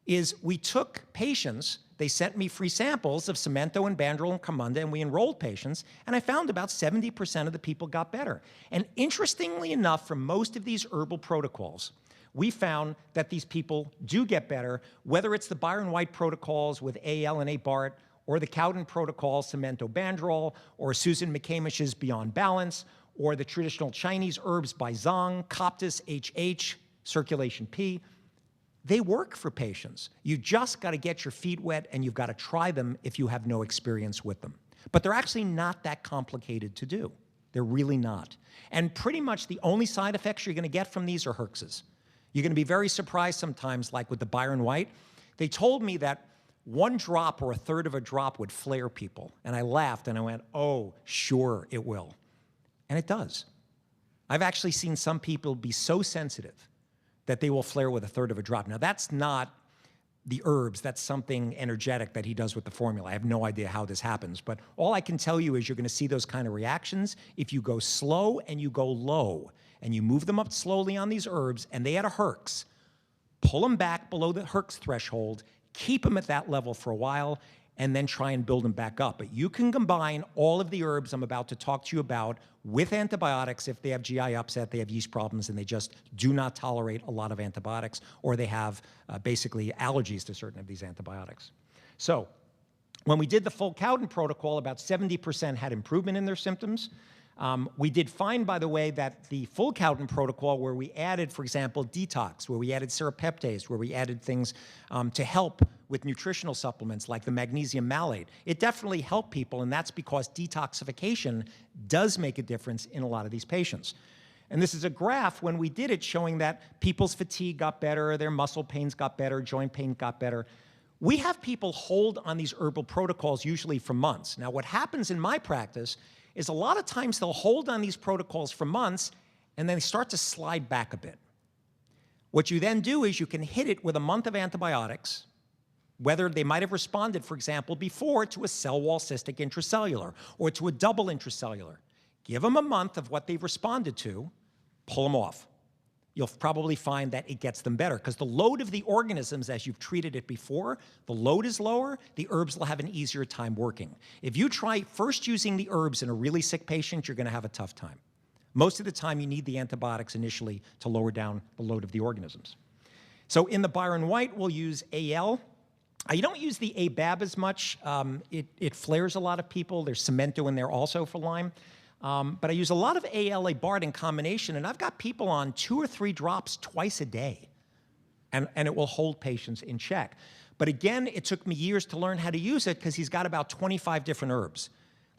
is we took patients, they sent me free samples of Cemento and Bandrol and Camunda, and we enrolled patients, and I found about 70% of the people got better. And interestingly enough, for most of these herbal protocols, we found that these people do get better, whether it's the Byron White protocols with AL and ABART, or the Cowden protocol, Cemento Bandrol, or Susan McCamish's Beyond Balance, or the traditional Chinese herbs by Zhang, Coptis, HH, Circulation P. They work for patients. You just got to get your feet wet and you've got to try them if you have no experience with them. But they're actually not that complicated to do. They're really not. And pretty much the only side effects you're going to get from these are herxes. You're going to be very surprised sometimes, like with the Byron White. They told me that 1 drop or 1/3 of a drop would flare people. And I laughed and I went, oh, sure it will. And it does. I've actually seen some people be so sensitive that they will flare with 1/3 of a drop. Now, that's not the herbs. That's something energetic that he does with the formula. I have no idea how this happens. But all I can tell you is you're going to see those kind of reactions if you go slow and you go low. And you move them up slowly on these herbs, and they had a herx. Pull them back below the herx threshold, keep them at that level for a while, and then try and build them back up. But you can combine all of the herbs I'm about to talk to you about with antibiotics if they have GI upset, they have yeast problems, and they just do not tolerate a lot of antibiotics, or they have basically allergies to certain of these antibiotics. So when we did the full Cowden protocol, about 70% had improvement in their symptoms. We did find, by the way, that the full Cowden protocol, where we added, for example, detox, where we added serapeptase, where we added things to help with nutritional supplements like the magnesium malate, it definitely helped people, and that's because detoxification does make a difference in a lot of these patients. And this is a graph when we did it showing that people's fatigue got better, their muscle pains got better, joint pain got better. We have people hold on these herbal protocols usually for months. Now, what happens in my practice is a lot of times they'll hold on these protocols for months and then they start to slide back a bit. What you then do is you can hit it with a month of antibiotics, whether they might have responded, for example, before to a cell wall cystic intracellular or to a double intracellular. Give them a month of what they've responded to, pull them off. You'll probably find that it gets them better because the load of the organisms as you've treated it before, the load is lower, the herbs will have an easier time working. If you try first using the herbs in a really sick patient, you're going to have a tough time. Most of the time you need the antibiotics initially to lower down the load of the organisms. So in the Byron White, we'll use AL. You don't use the ABAB as much. It flares a lot of people. There's Cemento in there also for Lyme. But I use a lot of AL BART in combination, and I've got people on 2 or 3 drops twice a day, and it will hold patients in check. But again, it took me years to learn how to use it because he's got about 25 different herbs.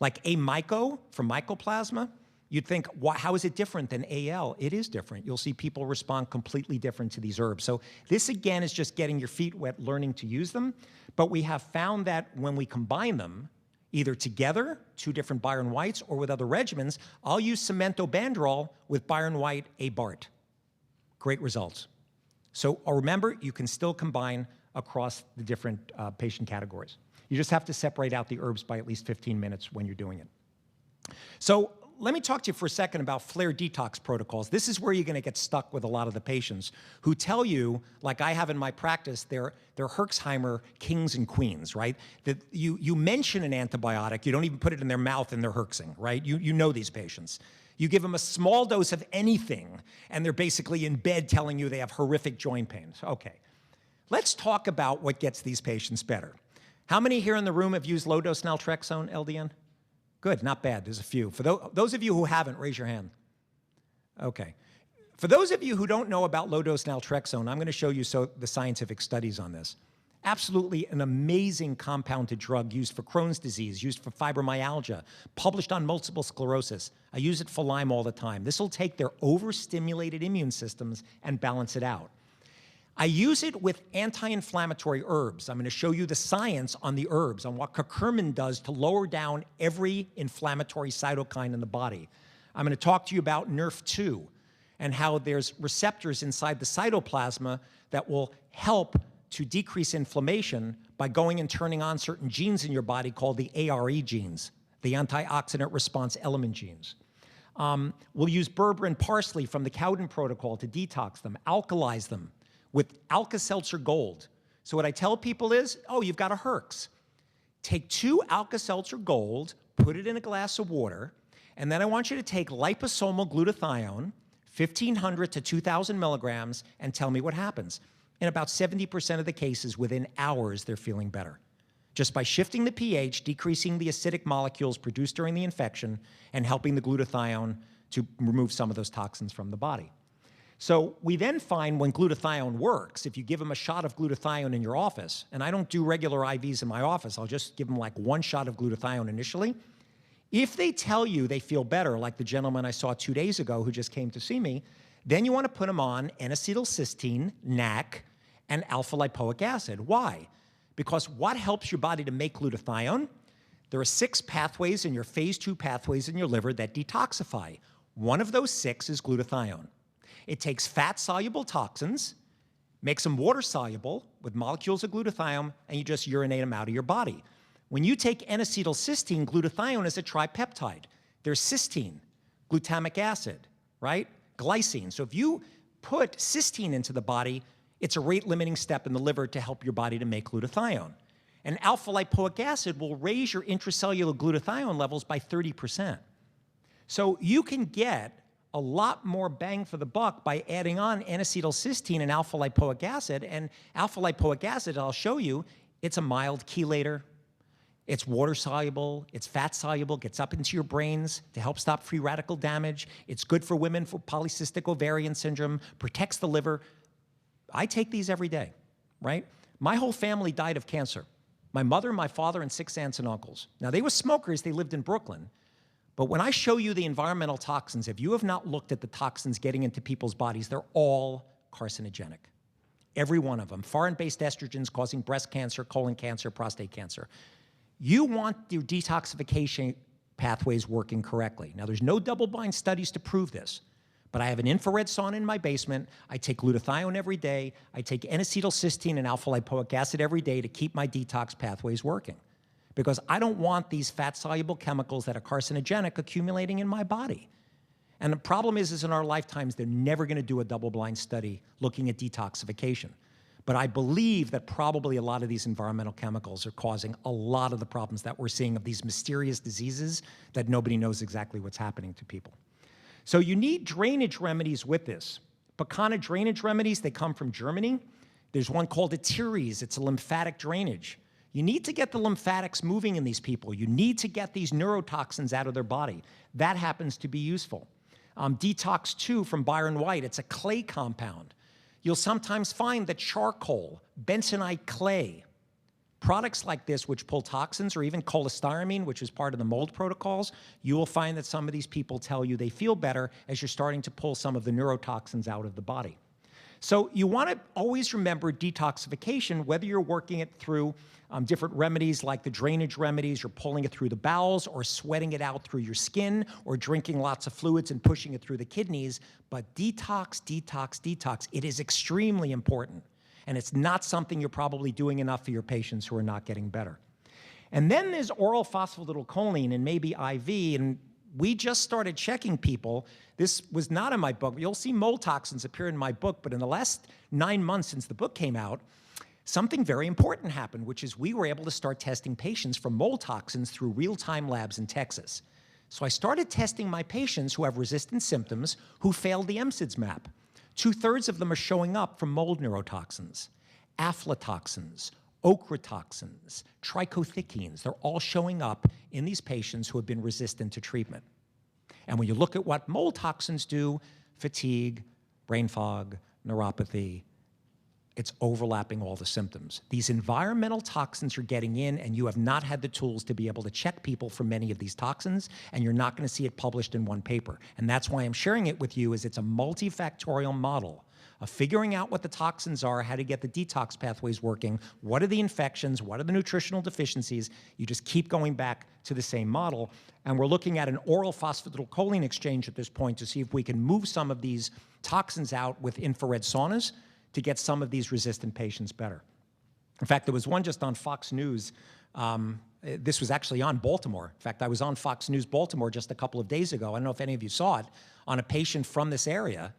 Like A-myco for mycoplasma, you'd think, how is it different than AL? It is different. You'll see people respond completely different to these herbs. So this, again, is just getting your feet wet, learning to use them. But we have found that when we combine them, either together, 2 different Byron Whites, or with other regimens, I'll use Cemento Bandrol with Byron White ABART. Great results. So remember, you can still combine across the different patient categories. You just have to separate out the herbs by at least 15 minutes when you're doing it. So let me talk to you for a second about flare detox protocols. This is where you're going to get stuck with a lot of the patients who tell you, like I have in my practice, they're Herxheimer kings and queens, right? That you mention an antibiotic, you don't even put it in their mouth and they're herxing, right? You know these patients. You give them a small dose of anything, and they're basically in bed telling you they have horrific joint pains. Okay, let's talk about what gets these patients better. How many here in the room have used low-dose naltrexone, LDN? Good, not bad, there's a few. For those of you who haven't, raise your hand. Okay. For those of you who don't know about low-dose naltrexone, I'm going to show you the scientific studies on this. Absolutely an amazing compounded drug used for Crohn's disease, used for fibromyalgia, published on multiple sclerosis. I use it for Lyme all the time. This will take their overstimulated immune systems and balance it out. I use it with anti-inflammatory herbs. I'm going to show you the science on the herbs, on what curcumin does to lower down every inflammatory cytokine in the body. I'm going to talk to you about NRF2 and how there's receptors inside the cytoplasma that will help to decrease inflammation by going and turning on certain genes in your body called the ARE genes, the antioxidant response element genes. We'll use berberine parsley from the Cowden protocol to detox them, alkalize them with Alka-Seltzer Gold. So what I tell people is, oh, you've got a Herx. Take 2 Alka-Seltzer Gold, put it in a glass of water, and then I want you to take liposomal glutathione, 1,500 to 2,000 milligrams, and tell me what happens. In about 70% of the cases, within hours, they're feeling better. Just by shifting the pH, decreasing the acidic molecules produced during the infection, and helping the glutathione to remove some of those toxins from the body. So we then find when glutathione works, if you give them a shot of glutathione in your office, and I don't do regular IVs in my office, I'll just give them like 1 shot of glutathione initially. If they tell you they feel better, like the gentleman I saw 2 days ago who just came to see me, then you want to put them on N-acetylcysteine, NAC, and alpha-lipoic acid. Why? Because what helps your body to make glutathione? There are 6 pathways in your phase 2 pathways in your liver that detoxify. One of those 6 is glutathione. It takes fat-soluble toxins, makes them water-soluble with molecules of glutathione, and you just urinate them out of your body. When you take N-acetylcysteine, glutathione is a tripeptide. There's cysteine, glutamic acid, right? Glycine. So if you put cysteine into the body, it's a rate-limiting step in the liver to help your body to make glutathione. And alpha-lipoic acid will raise your intracellular glutathione levels by 30%. So you can get a lot more bang for the buck by adding on N-acetylcysteine and alpha-lipoic acid. And alpha-lipoic acid, I'll show you, it's a mild chelator. It's water-soluble, it's fat-soluble, gets up into your brains to help stop free radical damage. It's good for women for polycystic ovarian syndrome, protects the liver. I take these every day, right? My whole family died of cancer. My mother, my father, and 6 aunts and uncles. Now, they were smokers, they lived in Brooklyn. But when I show you the environmental toxins, if you have not looked at the toxins getting into people's bodies, they're all carcinogenic. Every one of them. Foreign-based estrogens causing breast cancer, colon cancer, prostate cancer. You want your detoxification pathways working correctly. Now, there's no double-blind studies to prove this, but I have an infrared sauna in my basement. I take glutathione every day. I take N-acetylcysteine and alpha-lipoic acid every day to keep my detox pathways working, because I don't want these fat-soluble chemicals that are carcinogenic accumulating in my body. And the problem is in our lifetimes, they're never going to do a double-blind study looking at detoxification. But I believe that probably a lot of these environmental chemicals are causing a lot of the problems that we're seeing of these mysterious diseases that nobody knows exactly what's happening to people. So you need drainage remedies with this. Picana drainage remedies, they come from Germany. There's one called a Tiris. It's a lymphatic drainage. You need to get the lymphatics moving in these people. You need to get these neurotoxins out of their body. That happens to be useful. Detox 2 from Byron White, it's a clay compound. You'll sometimes find that charcoal, bentonite clay, products like this which pull toxins, or even cholestyramine, which is part of the mold protocols, you will find that some of these people tell you they feel better as you're starting to pull some of the neurotoxins out of the body. So you want to always remember detoxification, whether you're working it through different remedies like the drainage remedies, you're pulling it through the bowels, or sweating it out through your skin, or drinking lots of fluids and pushing it through the kidneys. But detox, detox, detox, it is extremely important. And it's not something you're probably doing enough for your patients who are not getting better. And then there's oral phosphatidylcholine and maybe IV, and we just started checking people. This was not in my book. You'll see mold toxins appear in my book, but in the last 9 months since the book came out, something very important happened, which is we were able to start testing patients for mold toxins through real-time labs in Texas. So I started testing my patients who have resistant symptoms who failed the MSIDS map. 2/3 of them are showing up from mold neurotoxins, aflatoxins, ochratoxins, trichothecines. They're all showing up in these patients who have been resistant to treatment. And when you look at what mold toxins do, fatigue, brain fog, neuropathy, it's overlapping all the symptoms. These environmental toxins are getting in, and you have not had the tools to be able to check people for many of these toxins, and you're not going to see it published in one paper. And that's why I'm sharing it with you, is it's a multifactorial model of figuring out what the toxins are, how to get the detox pathways working, what are the infections, what are the nutritional deficiencies. You just keep going back to the same model. And we're looking at an oral phosphatidylcholine exchange at this point to see if we can move some of these toxins out with infrared saunas to get some of these resistant patients better. In fact, there was one just on Fox News. This was actually on Baltimore. In fact, I was on Fox News Baltimore just a couple of days ago. I don't know if any of you saw it, on a patient from this area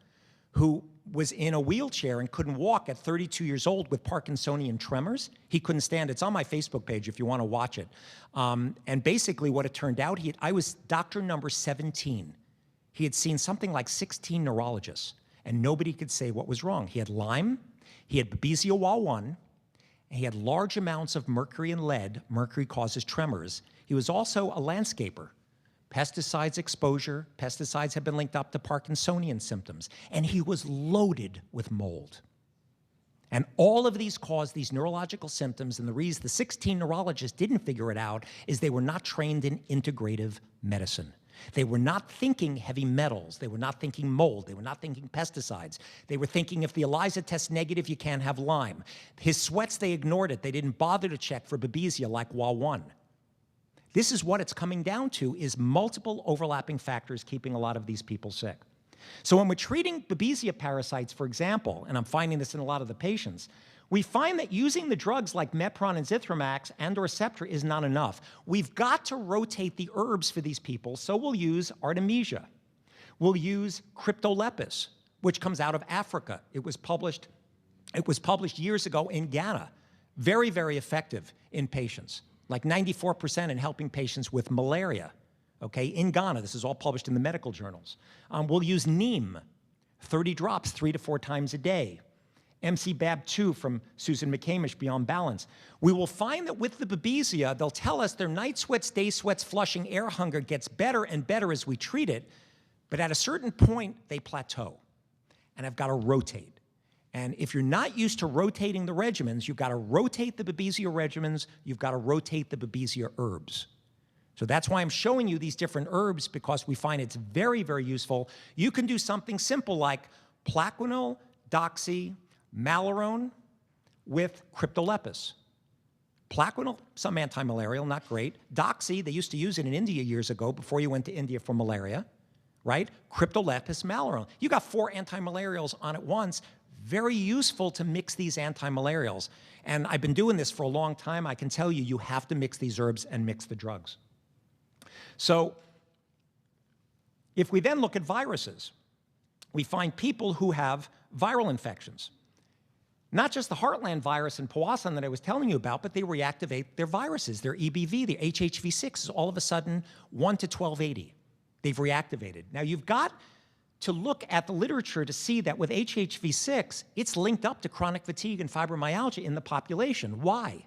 who was in a wheelchair and couldn't walk at 32 years old with Parkinsonian tremors. He couldn't stand. It's on my Facebook page if you want to watch it. And basically what it turned out, I was doctor number 17. He had seen something like 16 neurologists, and nobody could say what was wrong. He had Lyme, he had Babesia Wall-1, and he had large amounts of mercury and lead. Mercury causes tremors. He was also a landscaper. Pesticides exposure, pesticides have been linked up to Parkinsonian symptoms, and he was loaded with mold. And all of these caused these neurological symptoms, and the reason the 16 neurologists didn't figure it out is they were not trained in integrative medicine. They were not thinking heavy metals. They were not thinking mold. They were not thinking pesticides. They were thinking if the ELISA tests negative, you can't have Lyme. His sweats, they ignored it. They didn't bother to check for Babesia like WA1. This is what it's coming down to, is multiple overlapping factors keeping a lot of these people sick. So when we're treating Babesia parasites, for example, and I'm finding this in a lot of the patients, we find that using the drugs like Mepron and Zithromax and or Septra is not enough. We've got to rotate the herbs for these people, so we'll use Artemisia. We'll use Cryptolepis, which comes out of Africa. It was published years ago in Ghana. Very, very effective in patients, like 94% in helping patients with malaria, okay, in Ghana. This is all published in the medical journals. We'll use neem, 30 drops 3 to 4 times a day. MCBAB2 from Susan McCamish, Beyond Balance. We will find that with the Babesia, they'll tell us their night sweats, day sweats, flushing, air hunger gets better and better as we treat it, but at a certain point, they plateau, and I've got to rotate. And if you're not used to rotating the regimens, you've got to rotate the Babesia regimens, you've got to rotate the Babesia herbs. So that's why I'm showing you these different herbs, because we find it's very, very useful. You can do something simple like Plaquenil, Doxy, Malarone with Cryptolepis. Plaquenil, some anti-malarial, not great. Doxy, they used to use it in India years ago before you went to India for malaria, right? Cryptolepis, Malarone. You got 4 anti-malarials on at once. Very useful to mix these anti-malarials. And I've been doing this for a long time. I can tell you, you have to mix these herbs and mix the drugs. So if we then look at viruses, we find people who have viral infections. Not just the Heartland virus and Powassan that I was telling you about, but they reactivate their viruses, their EBV, their HHV6 is all of a sudden 1 to 1280. They've reactivated. Now you've got to look at the literature to see that with HHV6, it's linked up to chronic fatigue and fibromyalgia in the population. Why?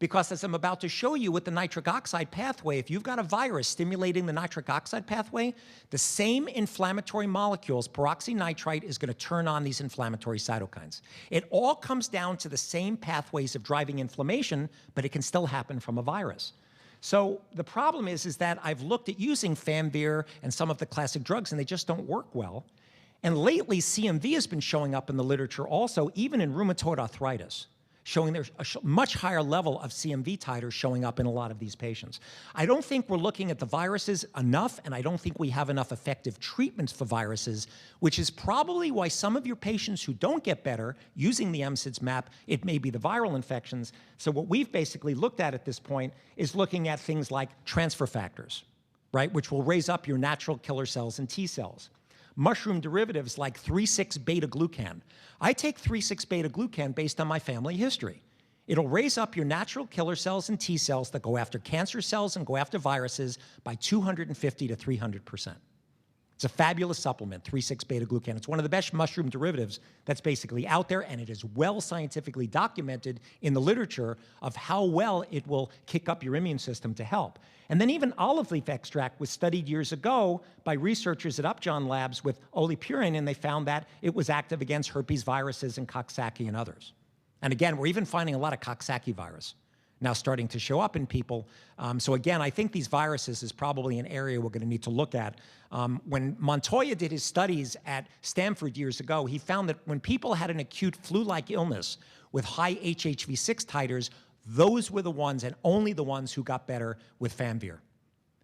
Because as I'm about to show you with the nitric oxide pathway, if you've got a virus stimulating the nitric oxide pathway, the same inflammatory molecules, peroxynitrite, is going to turn on these inflammatory cytokines. It all comes down to the same pathways of driving inflammation, but it can still happen from a virus. So the problem is that I've looked at using Famvir and some of the classic drugs, and they just don't work well. And lately, CMV has been showing up in the literature also, even in rheumatoid arthritis, showing there's a much higher level of CMV titers showing up in a lot of these patients. I don't think we're looking at the viruses enough, and I don't think we have enough effective treatments for viruses, which is probably why some of your patients who don't get better using the MSIDS map, it may be the viral infections. So what we've basically looked at this point is looking at things like transfer factors, right, which will raise up your natural killer cells and T cells. Mushroom derivatives like 3,6-beta-glucan. I take 3,6-beta-glucan based on my family history. It'll raise up your natural killer cells and T cells that go after cancer cells and go after viruses by 250 to 300%. It's a fabulous supplement, 3,6-beta-glucan. It's one of the best mushroom derivatives that's basically out there, and it is well scientifically documented in the literature of how well it will kick up your immune system to help. And then even olive leaf extract was studied years ago by researchers at Upjohn Labs with olipurine, and they found that it was active against herpes viruses and Coxsackie and others. And again, we're even finding a lot of Coxsackie virus now starting to show up in people. So again, I think these viruses is probably an area we're going to need to look at. When Montoya did his studies at Stanford years ago, he found that when people had an acute flu-like illness with high HHV6 titers, those were the ones and only the ones who got better with Famvir.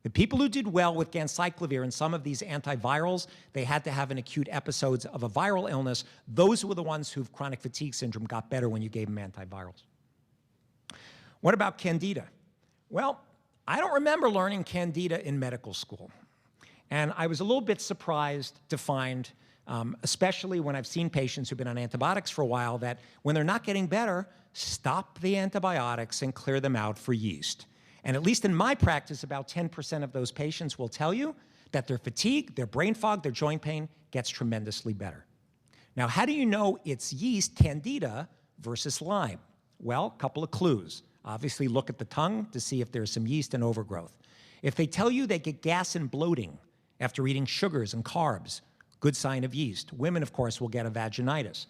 The people who did well with ganciclovir and some of these antivirals, they had to have an acute episodes of a viral illness. Those were the ones who chronic fatigue syndrome got better when you gave them antivirals. What about candida? Well, I don't remember learning candida in medical school. And I was a little bit surprised to find, especially when I've seen patients who've been on antibiotics for a while, that when they're not getting better, stop the antibiotics and clear them out for yeast. And at least in my practice, about 10% of those patients will tell you that their fatigue, their brain fog, their joint pain gets tremendously better. Now, how do you know it's yeast, candida, versus Lyme? Well, a couple of clues. Obviously, look at the tongue to see if there's some yeast and overgrowth. If they tell you they get gas and bloating after eating sugars and carbs, good sign of yeast. Women, of course, will get a vaginitis.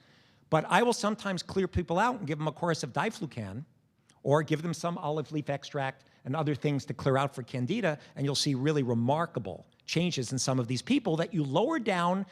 But I will sometimes clear people out and give them a course of diflucan or give them some olive leaf extract and other things to clear out for candida, and you'll see really remarkable changes in some of these people that you lower down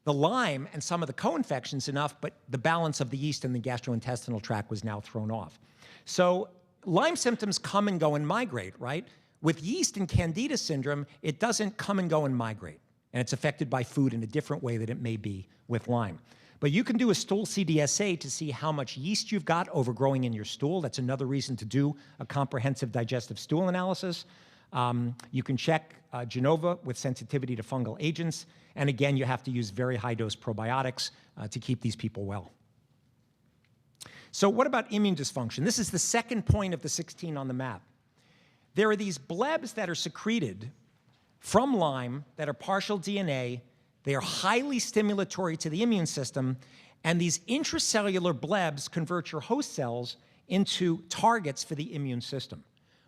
the Lyme and some of the co-infections enough, but the balance of the yeast in the gastrointestinal tract was now thrown off. So Lyme symptoms come and go and migrate, right? With yeast and candida syndrome, it doesn't come and go and migrate, and it's affected by food in a different way than it may be with Lyme. But you can do a stool CDSA to see how much yeast you've got overgrowing in your stool. That's another reason to do a comprehensive digestive stool analysis. You can check Genova with sensitivity to fungal agents. And again, you have to use very high-dose probiotics to keep these people well. So what about immune dysfunction? This is the second point of the 16 on the map. There are these blebs that are secreted from Lyme that are partial DNA. They are highly stimulatory to the immune system, and these intracellular blebs convert your host cells into targets for the immune system.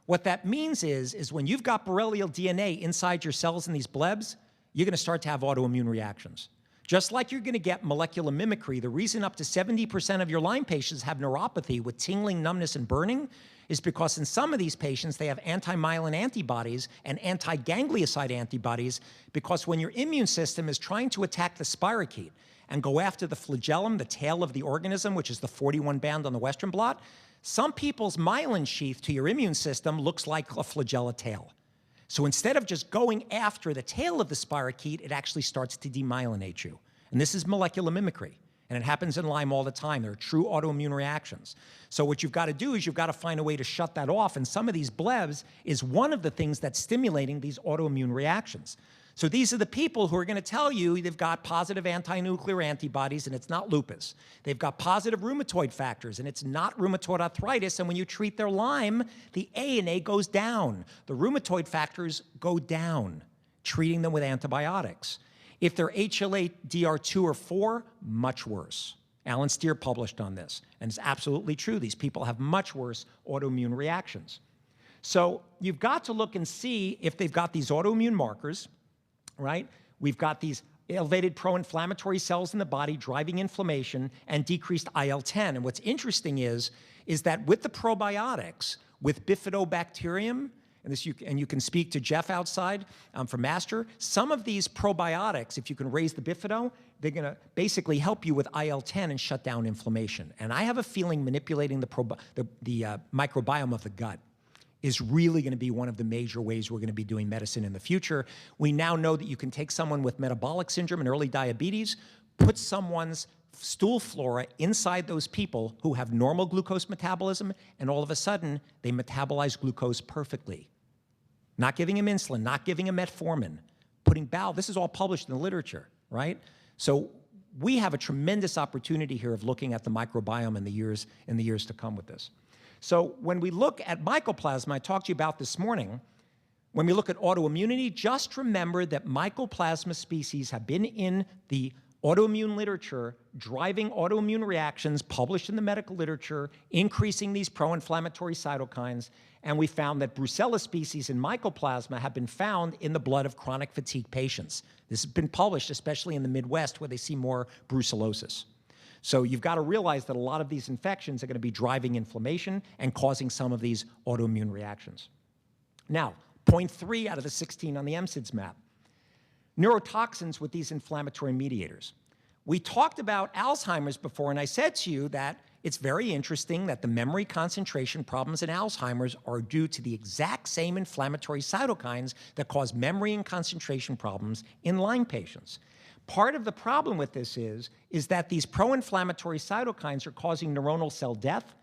What that means is when you've got borrelial DNA inside your cells in these blebs, you're going to start to have autoimmune reactions. Just like you're going to get molecular mimicry, the reason up to 70% of your Lyme patients have neuropathy with tingling, numbness, and burning is because in some of these patients, they have anti-myelin antibodies and anti-ganglioside antibodies, because when your immune system is trying to attack the spirochete and go after the flagellum, the tail of the organism, which is the 41 band on the Western blot, some people's myelin sheath to your immune system looks like a flagella tail. So instead of just going after the tail of the spirochete, it actually starts to demyelinate you. And this is molecular mimicry. And it happens in Lyme all the time. There are true autoimmune reactions. So what you've got to do is you've got to find a way to shut that off. And some of these blebs is one of the things that's stimulating these autoimmune reactions. So these are the people who are going to tell you they've got positive anti-nuclear antibodies, and it's not lupus. They've got positive rheumatoid factors, and it's not rheumatoid arthritis. And when you treat their Lyme, the ANA goes down. The rheumatoid factors go down, treating them with antibiotics. If they're HLA-DR2 or 4, much worse. Alan Steer published on this, and it's absolutely true. These people have much worse autoimmune reactions. So you've got to look and see if they've got these autoimmune markers, right? We've got these elevated pro-inflammatory cells in the body driving inflammation and decreased IL-10. And what's interesting is that with the probiotics, with bifidobacterium, and you can speak to Jeff outside from Master, some of these probiotics, if you can raise the bifido, they're going to basically help you with IL-10 and shut down inflammation. And I have a feeling manipulating the microbiome of the gut is really going to be one of the major ways we're going to be doing medicine in the future. We now know that you can take someone with metabolic syndrome and early diabetes, put someone's stool flora inside those people who have normal glucose metabolism, and all of a sudden, they metabolize glucose perfectly. Not giving him insulin, not giving him metformin, putting bowel. This is all published in the literature, right? So we have a tremendous opportunity here of looking at the microbiome in the years to come with this. So when we look at mycoplasma, I talked to you about this morning, when we look at autoimmunity, just remember that mycoplasma species have been in the autoimmune literature, driving autoimmune reactions published in the medical literature, increasing these pro-inflammatory cytokines, and we found that Brucella species in mycoplasma have been found in the blood of chronic fatigue patients. This has been published, especially in the Midwest, where they see more brucellosis. So you've got to realize that a lot of these infections are going to be driving inflammation and causing some of these autoimmune reactions. Now, point 3 out of the 16 on the MSIDS map. Neurotoxins with these inflammatory mediators. We talked about Alzheimer's before, and I said to you that it's very interesting that the memory concentration problems in Alzheimer's are due to the exact same inflammatory cytokines that cause memory and concentration problems in Lyme patients. Part of the problem with this is that these pro-inflammatory cytokines are causing neuronal cell death.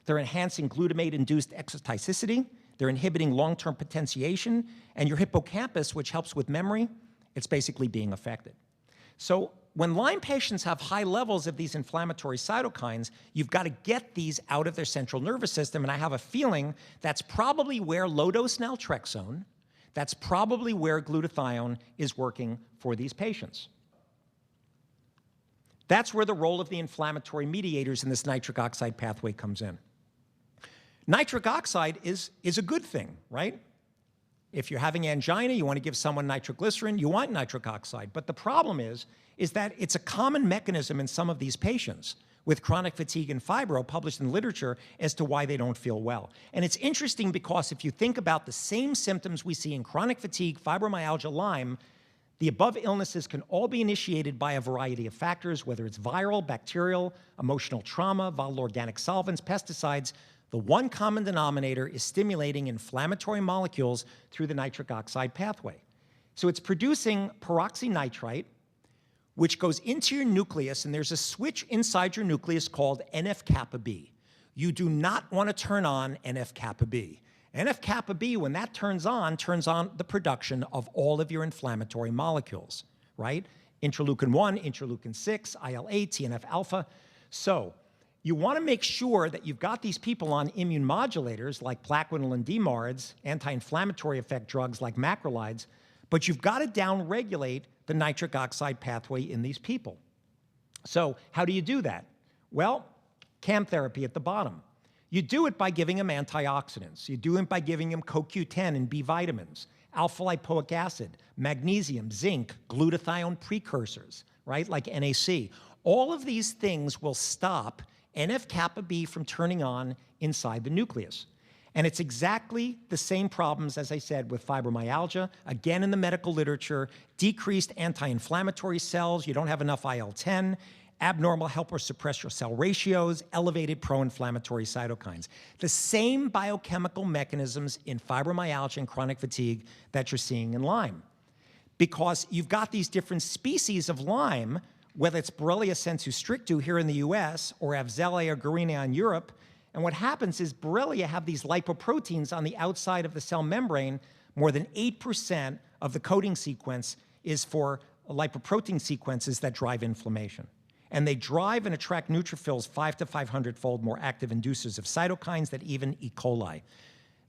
They're enhancing glutamate-induced exoticity. They're inhibiting long-term potentiation. And your hippocampus, which helps with memory, it's basically being affected. So when Lyme patients have high levels of these inflammatory cytokines, you've got to get these out of their central nervous system. And I have a feeling that's probably where low-dose naltrexone, that's probably where glutathione is working for these patients. That's where the role of the inflammatory mediators in this nitric oxide pathway comes in. Nitric oxide is a good thing, right? If you're having angina, you want to give someone nitroglycerin, you want nitric oxide. But the problem is that it's a common mechanism in some of these patients with chronic fatigue and fibro published in literature as to why they don't feel well. And it's interesting because if you think about the same symptoms we see in chronic fatigue, fibromyalgia, Lyme, the above illnesses can all be initiated by a variety of factors, whether it's viral, bacterial, emotional trauma, volatile organic solvents, pesticides. The one common denominator is stimulating inflammatory molecules through the nitric oxide pathway. So it's producing peroxynitrite, which goes into your nucleus, and there's a switch inside your nucleus called NF-kappa B. You do not want to turn on NF-kappa B. NF-kappa B, when that turns on the production of all of your inflammatory molecules, right? Interleukin-1, interleukin-6, IL-8, TNF-alpha. So you want to make sure that you've got these people on immune modulators like Plaquenil and DMARDs, anti-inflammatory effect drugs like macrolides, but you've got to downregulate the nitric oxide pathway in these people. So how do you do that? Well, CAM therapy at the bottom. You do it by giving them antioxidants. You do it by giving them CoQ10 and B vitamins, alpha-lipoic acid, magnesium, zinc, glutathione precursors, right, like NAC. All of these things will stop NF-kappa B from turning on inside the nucleus. And it's exactly the same problems, as I said, with fibromyalgia. Again, in the medical literature, decreased anti-inflammatory cells, you don't have enough IL-10, abnormal helper suppressor cell ratios, elevated pro-inflammatory cytokines. The same biochemical mechanisms in fibromyalgia and chronic fatigue that you're seeing in Lyme. Because you've got these different species of Lyme, whether it's Borrelia sensu stricto here in the US or Avzella or Guarini in Europe, and what happens is Borrelia have these lipoproteins on the outside of the cell membrane. More than 8% of the coding sequence is for lipoprotein sequences that drive inflammation. And they drive and attract neutrophils 5 to 500-fold more active inducers of cytokines than even E. coli.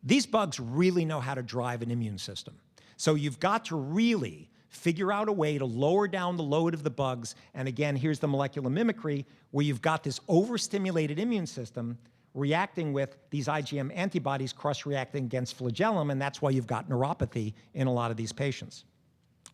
These bugs really know how to drive an immune system. So you've got to really figure out a way to lower down the load of the bugs. And again, here's the molecular mimicry, where you've got this overstimulated immune system reacting with these IgM antibodies cross-reacting against flagellum, and that's why you've got neuropathy in a lot of these patients.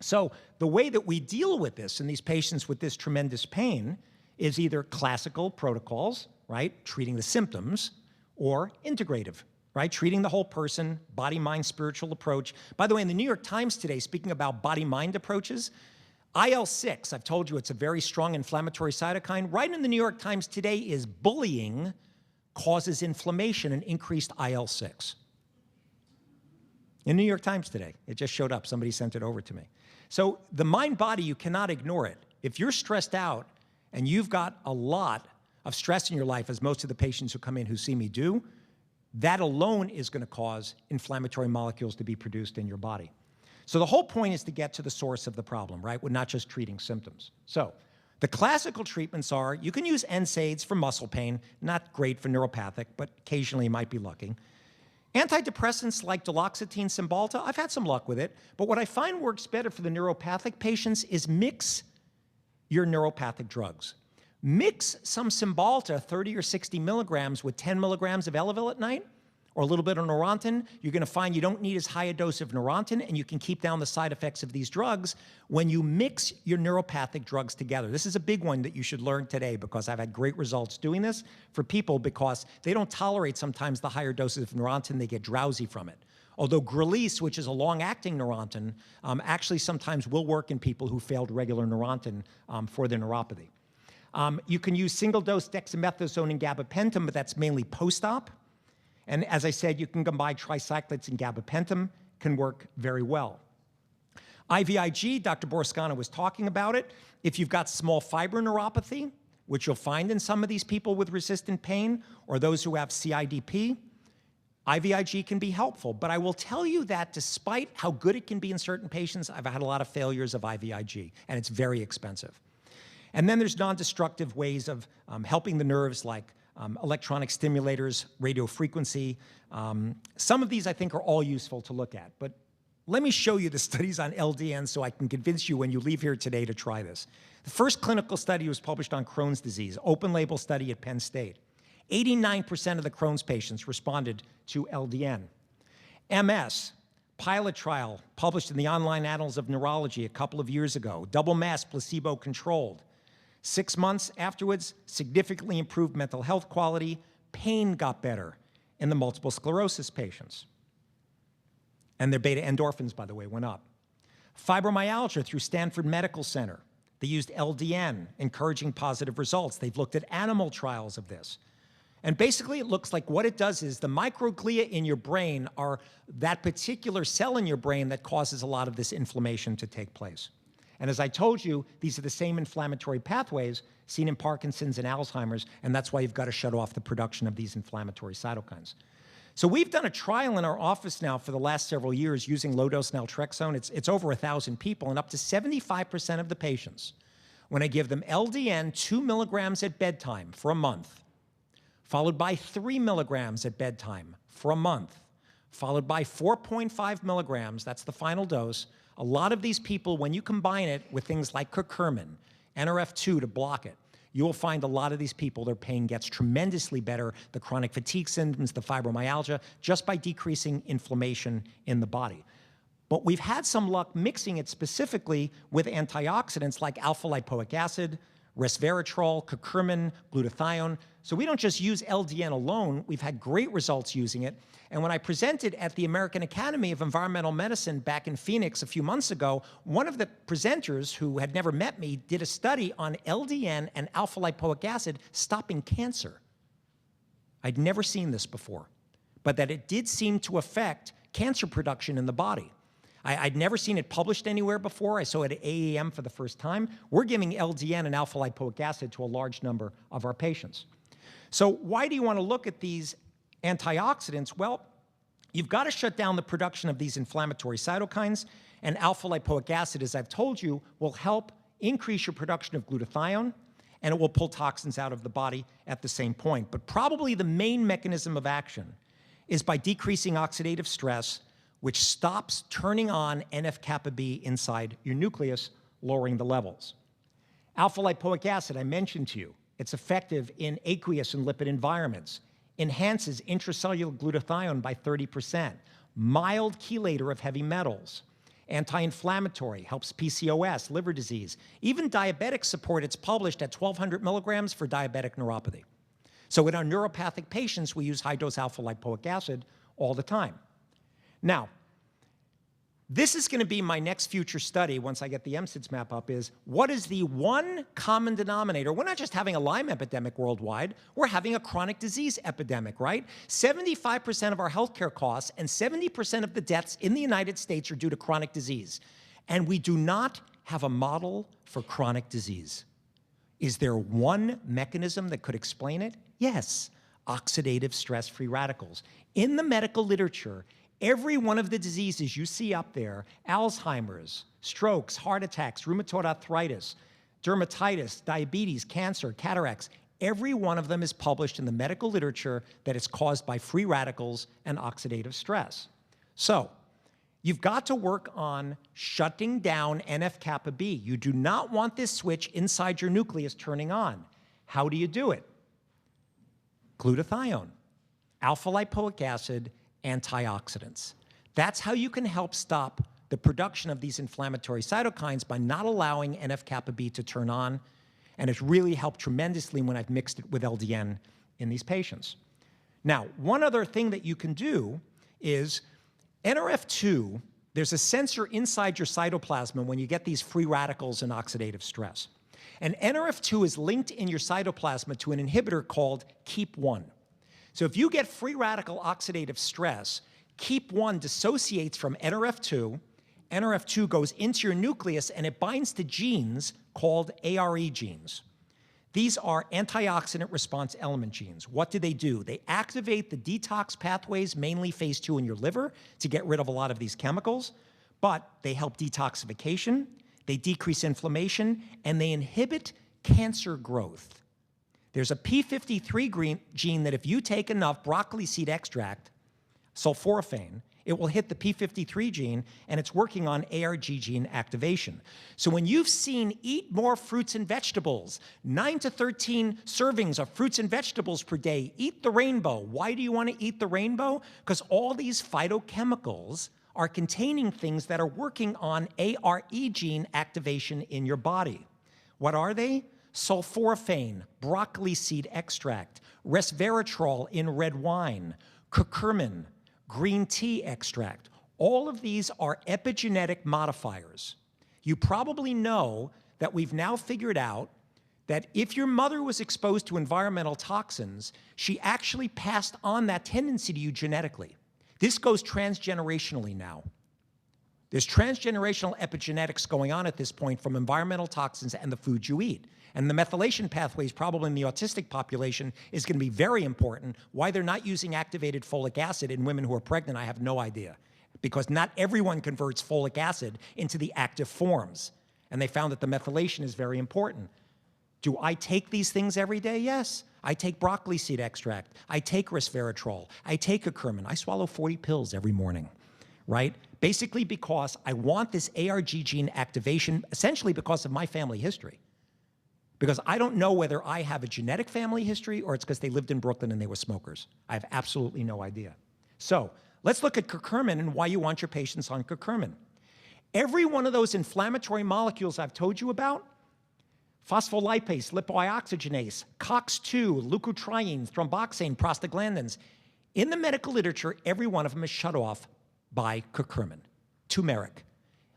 So the way that we deal with this in these patients with this tremendous pain is either classical protocols, right, treating the symptoms, or integrative, right, treating the whole person, body, mind, spiritual approach. By the way, in the New York Times today, speaking about body-mind approaches, IL-6, I've told you it's a very strong inflammatory cytokine. Right in the New York Times today is bullying causes inflammation and increased IL-6. In New York Times today. It just showed up. Somebody sent it over to me. So the mind-body, you cannot ignore it. If you're stressed out and you've got a lot of stress in your life, as most of the patients who come in who see me do, that alone is going to cause inflammatory molecules to be produced in your body. So the whole point is to get to the source of the problem, right? We're not just treating symptoms. So The classical treatments are, you can use NSAIDs for muscle pain, not great for neuropathic, but occasionally you might be lucky. Antidepressants like duloxetine, Cymbalta, I've had some luck with it, but what I find works better for the neuropathic patients is mix your neuropathic drugs. Mix some Cymbalta, 30 or 60 milligrams, with 10 milligrams of Elavil at night, or a little bit of Neurontin. You're going to find you don't need as high a dose of Neurontin, and you can keep down the side effects of these drugs when you mix your neuropathic drugs together. This is a big one that you should learn today, because I've had great results doing this for people because they don't tolerate sometimes the higher doses of Neurontin. They get drowsy from it. Although Grelise, which is a long-acting Neurontin, actually sometimes will work in people who failed regular Neurontin for their neuropathy. You can use single-dose dexamethasone and gabapentin, but that's mainly post-op. And as I said, you can combine tricyclics and gabapentin, can work very well. IVIG, Dr. Borskana was talking about it. If you've got small fiber neuropathy, which you'll find in some of these people with resistant pain, or those who have CIDP, IVIG can be helpful. But I will tell you that despite how good it can be in certain patients, I've had a lot of failures of IVIG, and it's very expensive. And then there's non-destructive ways of helping the nerves, like electronic stimulators, radio frequency. Some of these I think are all useful to look at, but let me show you the studies on LDN so I can convince you when you leave here today to try this. The first clinical study was published on Crohn's disease, open label study at Penn State. 89% of the Crohn's patients responded to LDN. MS, pilot trial published in the Online Annals of Neurology a couple of years ago, double masked, placebo-controlled. 6 months afterwards, significantly improved mental health quality, pain got better in the multiple sclerosis patients. And their beta endorphins, by the way, went up. Fibromyalgia through Stanford Medical Center. They used LDN, encouraging positive results. They've looked at animal trials of this. And basically, it looks like what it does is the microglia in your brain are that particular cell in your brain that causes a lot of this inflammation to take place. And as I told you, these are the same inflammatory pathways seen in Parkinson's and Alzheimer's, and that's why you've got to shut off the production of these inflammatory cytokines. So we've done a trial in our office now for the last several years using low-dose naltrexone. It's over 1,000 people, and up to 75% of the patients, when I give them LDN 2 milligrams at bedtime for a month, followed by 3 milligrams at bedtime for a month, followed by 4.5 milligrams, that's the final dose. A lot of these people, when you combine it with things like curcumin, NRF2 to block it, you will find a lot of these people, their pain gets tremendously better, the chronic fatigue symptoms, the fibromyalgia, just by decreasing inflammation in the body. But we've had some luck mixing it specifically with antioxidants like alpha-lipoic acid, resveratrol, curcumin, glutathione. So we don't just use LDN alone. We've had great results using it. And when I presented at the American Academy of Environmental Medicine back in Phoenix a few months ago, one of the presenters who had never met me did a study on LDN and alpha-lipoic acid stopping cancer. I'd never seen this before, but that it did seem to affect cancer production in the body. I'd never seen it published anywhere before. I saw it at AAM for the first time. We're giving LDN and alpha-lipoic acid to a large number of our patients. So why do you want to look at these antioxidants? Well, you've got to shut down the production of these inflammatory cytokines, and alpha-lipoic acid, as I've told you, will help increase your production of glutathione, and it will pull toxins out of the body at the same point. But probably the main mechanism of action is by decreasing oxidative stress, which stops turning on NF-kappa B inside your nucleus, lowering the levels. Alpha-lipoic acid, I mentioned to you, it's effective in aqueous and lipid environments, enhances intracellular glutathione by 30%, mild chelator of heavy metals, anti-inflammatory, helps PCOS, liver disease. Even diabetics support, it's published at 1,200 milligrams for diabetic neuropathy. So in our neuropathic patients, we use high-dose alpha-lipoic acid all the time. Now, this is going to be my next future study once I get the MSIDS map up, is what is the one common denominator? We're not just having a Lyme epidemic worldwide, we're having a chronic disease epidemic, right? 75% of our healthcare costs and 70% of the deaths in the United States are due to chronic disease. And we do not have a model for chronic disease. Is there one mechanism that could explain it? Yes, oxidative stress-free radicals. In the medical literature, every one of the diseases you see up there, Alzheimer's, strokes, heart attacks, rheumatoid arthritis, dermatitis, diabetes, cancer, cataracts. Every one of them is published in the medical literature that it's caused by free radicals and oxidative stress. So, you've got to work on shutting down NF-kappa B. You do not want this switch inside your nucleus turning on. How do you do it? Glutathione, alpha-lipoic acid, antioxidants. That's how you can help stop the production of these inflammatory cytokines by not allowing NF-kappa B to turn on, and it's really helped tremendously when I've mixed it with LDN in these patients. Now, one other thing that you can do is NRF2, there's a sensor inside your cytoplasm when you get these free radicals and oxidative stress. And NRF2 is linked in your cytoplasm to an inhibitor called KEAP1. So if you get free radical oxidative stress, KEAP1 dissociates from NRF2, NRF2 goes into your nucleus and it binds to genes called ARE genes. These are antioxidant response element genes. What do? They activate the detox pathways, mainly phase 2 in your liver, to get rid of a lot of these chemicals, but they help detoxification, they decrease inflammation, and they inhibit cancer growth. There's a P53 gene that if you take enough broccoli seed extract, sulforaphane, it will hit the P53 gene, and it's working on ARG gene activation. So when you've seen eat more fruits and vegetables, 9 to 13 servings of fruits and vegetables per day, eat the rainbow. Why do you want to eat the rainbow? Because all these phytochemicals are containing things that are working on ARE gene activation in your body. What are they? Sulforaphane, broccoli seed extract, resveratrol in red wine, curcumin, green tea extract. All of these are epigenetic modifiers. You probably know that we've now figured out that if your mother was exposed to environmental toxins, she actually passed on that tendency to you genetically. This goes transgenerationally now. There's transgenerational epigenetics going on at this point from environmental toxins and the food you eat. And the methylation pathways, probably in the autistic population, is going to be very important. Why they're not using activated folic acid in women who are pregnant, I have no idea. Because not everyone converts folic acid into the active forms. And they found that the methylation is very important. Do I take these things every day? Yes. I take broccoli seed extract. I take resveratrol. I take curcumin. I swallow 40 pills every morning, right? Basically because I want this ARG gene activation, essentially because of my family history. Because I don't know whether I have a genetic family history or it's because they lived in Brooklyn and they were smokers. I have absolutely no idea. So let's look at curcumin and why you want your patients on curcumin. Every one of those inflammatory molecules I've told you about, phospholipase, lipoisogenase, COX-2, leukotrienes, thromboxane, prostaglandins, in the medical literature, every one of them is shut off by curcumin, turmeric.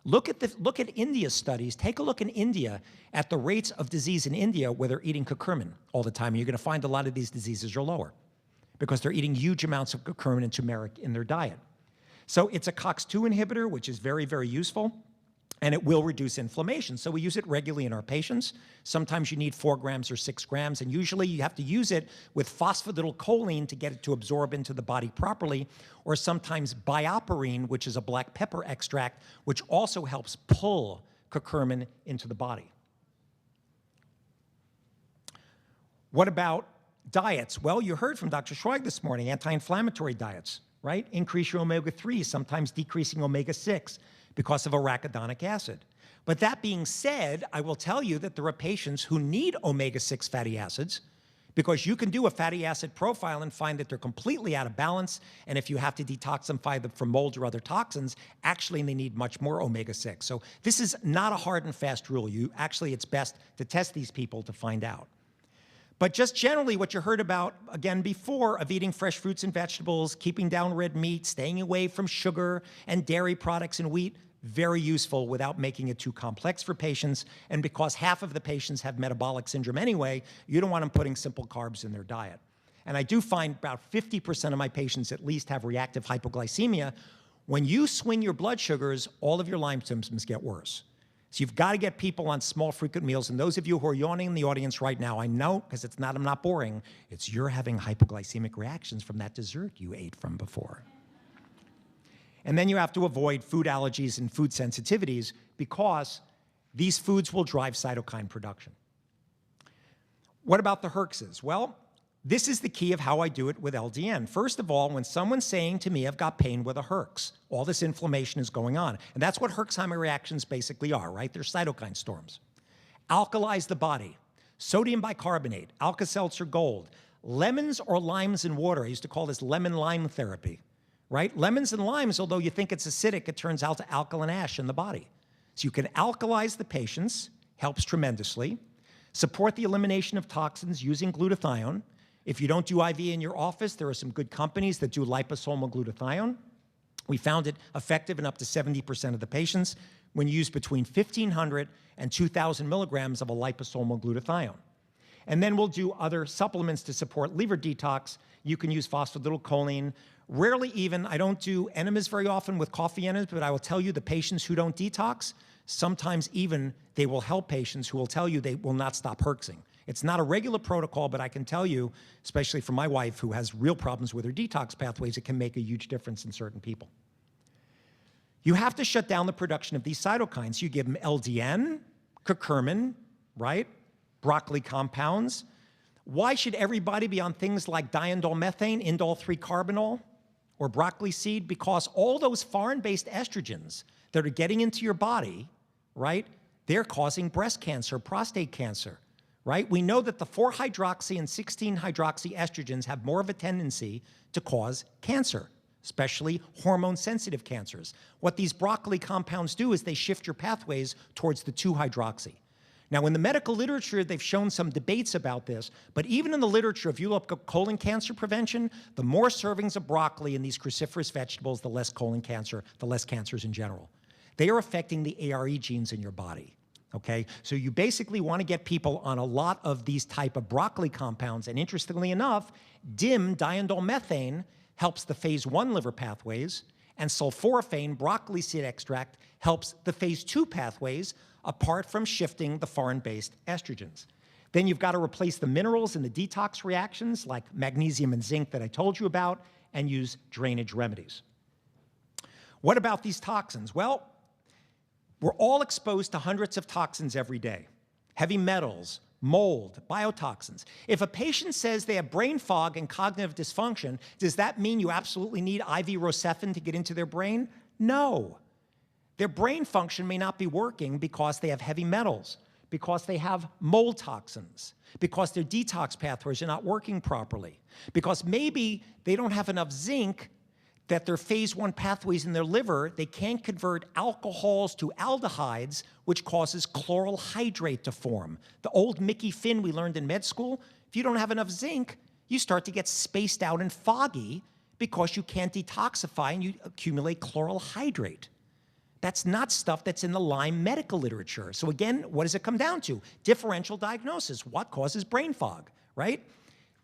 Look at India's studies. Take a look in India at the rates of disease in India where they're eating curcumin all the time. And you're going to find a lot of these diseases are lower because they're eating huge amounts of curcumin and turmeric in their diet. So it's a COX-2 inhibitor, which is very, very useful, and it will reduce inflammation. So we use it regularly in our patients. Sometimes you need 4 grams or 6 grams, and usually you have to use it with phosphatidylcholine to get it to absorb into the body properly, or sometimes bioperine, which is a black pepper extract, which also helps pull curcumin into the body. What about diets? Well, you heard from Dr. Schweig this morning, anti-inflammatory diets, right? Increase your omega-3, sometimes decreasing omega-6 because of arachidonic acid. But that being said, I will tell you that there are patients who need omega-6 fatty acids because you can do a fatty acid profile and find that they're completely out of balance, and if you have to detoxify them from mold or other toxins, actually they need much more omega-6. So this is not a hard and fast rule. It's best to test these people to find out. But just generally what you heard about, again, before of eating fresh fruits and vegetables, keeping down red meat, staying away from sugar and dairy products and wheat, very useful without making it too complex for patients. And because half of the patients have metabolic syndrome anyway, you don't want them putting simple carbs in their diet. And I do find about 50% of my patients at least have reactive hypoglycemia. When you swing your blood sugars, all of your Lyme symptoms get worse. So you've got to get people on small, frequent meals. And those of you who are yawning in the audience right now, I know, because I'm not boring, it's you're having hypoglycemic reactions from that dessert you ate from before. And then you have to avoid food allergies and food sensitivities because These foods will drive cytokine production. What about the herxes? Well, this is the key of how I do it with LDN. First of all, when someone's saying to me, I've got pain with a herx, all this inflammation is going on. And that's what Herxheimer reactions basically are, right? They're cytokine storms. Alkalize the body. Sodium bicarbonate, Alka-Seltzer Gold, lemons or limes in water. I used to call this lemon-lime therapy, right? Lemons and limes, although you think it's acidic, it turns out to alkaline ash in the body. So you can alkalize the patients, helps tremendously. Support the elimination of toxins using glutathione. If you don't do IV in your office, there are some good companies that do liposomal glutathione. We found it effective in up to 70% of the patients when used between 1,500 and 2,000 milligrams of a liposomal glutathione. And then we'll do other supplements to support liver detox. You can use phosphatidylcholine. Rarely even, I don't do enemas very often with coffee enemas, but I will tell you the patients who don't detox, sometimes even they will help patients who will tell you they will not stop herxing. It's not a regular protocol, but I can tell you, especially for my wife who has real problems with her detox pathways, it can make a huge difference in certain people. You have to shut down the production of these cytokines. You give them LDN, curcumin, right? Broccoli compounds. Why should everybody be on things like diindolylmethane, indole-3-carbinol, or broccoli seed? Because all those foreign-based estrogens that are getting into your body, right, they're causing breast cancer, prostate cancer, right? We know that the 4-hydroxy and 16-hydroxy estrogens have more of a tendency to cause cancer, especially hormone-sensitive cancers. What these broccoli compounds do is they shift your pathways towards the 2-hydroxy. Now, in the medical literature, they've shown some debates about this, but even in the literature, if you look at colon cancer prevention, the more servings of broccoli in these cruciferous vegetables, the less colon cancer, the less cancers in general. They are affecting the ARE genes in your body, okay? So you basically want to get people on a lot of these type of broccoli compounds, and interestingly enough, DIM, diindolylmethane, helps the phase 1 liver pathways, and sulforaphane, broccoli seed extract, helps the phase 2 pathways, apart from shifting the foreign-based estrogens. Then you've got to replace the minerals in the detox reactions, like magnesium and zinc that I told you about, and use drainage remedies. What about these toxins? Well, we're all exposed to hundreds of toxins every day. Heavy metals, mold, biotoxins. If a patient says they have brain fog and cognitive dysfunction, does that mean you absolutely need IV Rocephin to get into their brain? No. Their brain function may not be working because they have heavy metals, because they have mold toxins, because their detox pathways are not working properly, because maybe they don't have enough zinc that their phase 1 pathways in their liver, they can't convert alcohols to aldehydes, which causes chloral hydrate to form. The old Mickey Finn we learned in med school, if you don't have enough zinc, you start to get spaced out and foggy because you can't detoxify and you accumulate chloral hydrate. That's not stuff that's in the Lyme medical literature. So again, what does it come down to? Differential diagnosis. What causes brain fog, right?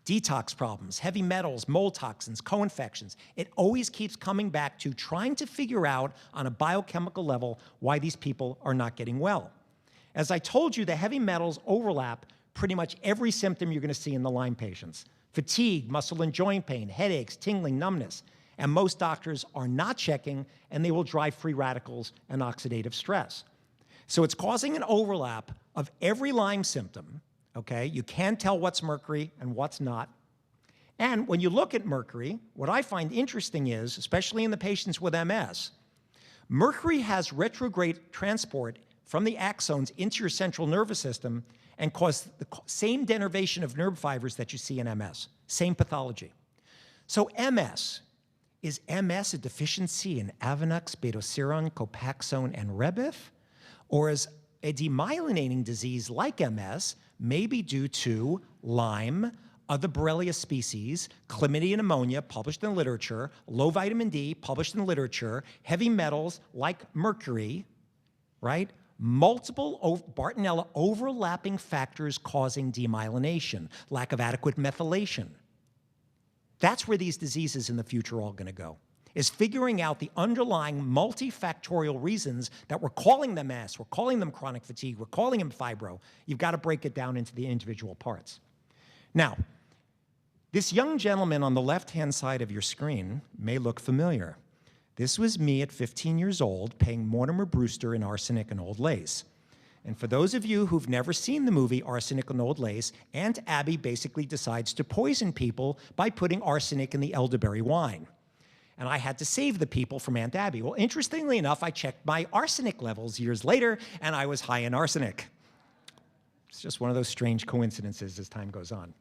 Detox problems, heavy metals, mold toxins, co-infections. It always keeps coming back to trying to figure out on a biochemical level why these people are not getting well. As I told you, the heavy metals overlap pretty much every symptom you're going to see in the Lyme patients. Fatigue, muscle and joint pain, headaches, tingling, numbness. And most doctors are not checking, and they will drive free radicals and oxidative stress. So it's causing an overlap of every Lyme symptom. Okay, you can tell what's mercury and what's not. And when you look at mercury, what I find interesting is, especially in the patients with MS, mercury has retrograde transport from the axons into your central nervous system and cause the same denervation of nerve fibers that you see in MS, same pathology. So MS, is MS a deficiency in Avonex, beta-seron, Copaxone, and Rebif? Or is a demyelinating disease like MS may be due to Lyme, other borrelia species, chlamydia pneumonia, published in the literature, low vitamin D, published in the literature, heavy metals like mercury, right? Multiple Bartonella overlapping factors causing demyelination, lack of adequate methylation. That's where these diseases in the future are all going to go, is figuring out the underlying multifactorial reasons that we're calling them MS, we're calling them chronic fatigue, we're calling them fibro. You've got to break it down into the individual parts. Now, this young gentleman on the left-hand side of your screen may look familiar. This was me at 15 years old paying Mortimer Brewster in arsenic and old lace. And for those of you who've never seen the movie Arsenic and Old Lace, Aunt Abby basically decides to poison people by putting arsenic in the elderberry wine. And I had to save the people from Aunt Abby. Well, interestingly enough, I checked my arsenic levels years later, and I was high in arsenic. It's just one of those strange coincidences as time goes on.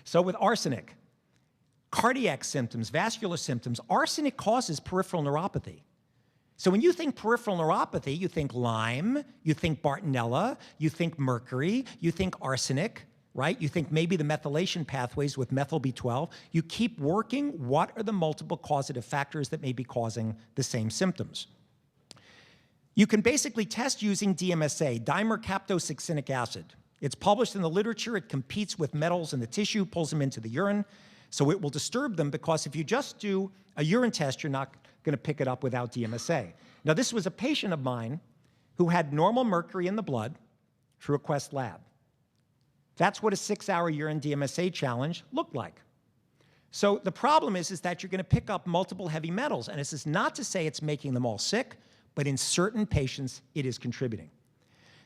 So with arsenic, cardiac symptoms, vascular symptoms, arsenic causes peripheral neuropathy. So when you think peripheral neuropathy, you think Lyme, you think Bartonella, you think mercury, you think arsenic, right? You think maybe the methylation pathways with methyl B12. You keep working, what are the multiple causative factors that may be causing the same symptoms? You can basically test using DMSA, dimercaptosuccinic acid. It's published in the literature, it competes with metals in the tissue, pulls them into the urine, so it will disturb them because if you just do a urine test, you're not going to pick it up without DMSA. Now, this was a patient of mine who had normal mercury in the blood through a Quest lab. That's what a 6-hour urine DMSA challenge looked like. So the problem is that you're going to pick up multiple heavy metals, and this is not to say it's making them all sick, but in certain patients, it is contributing.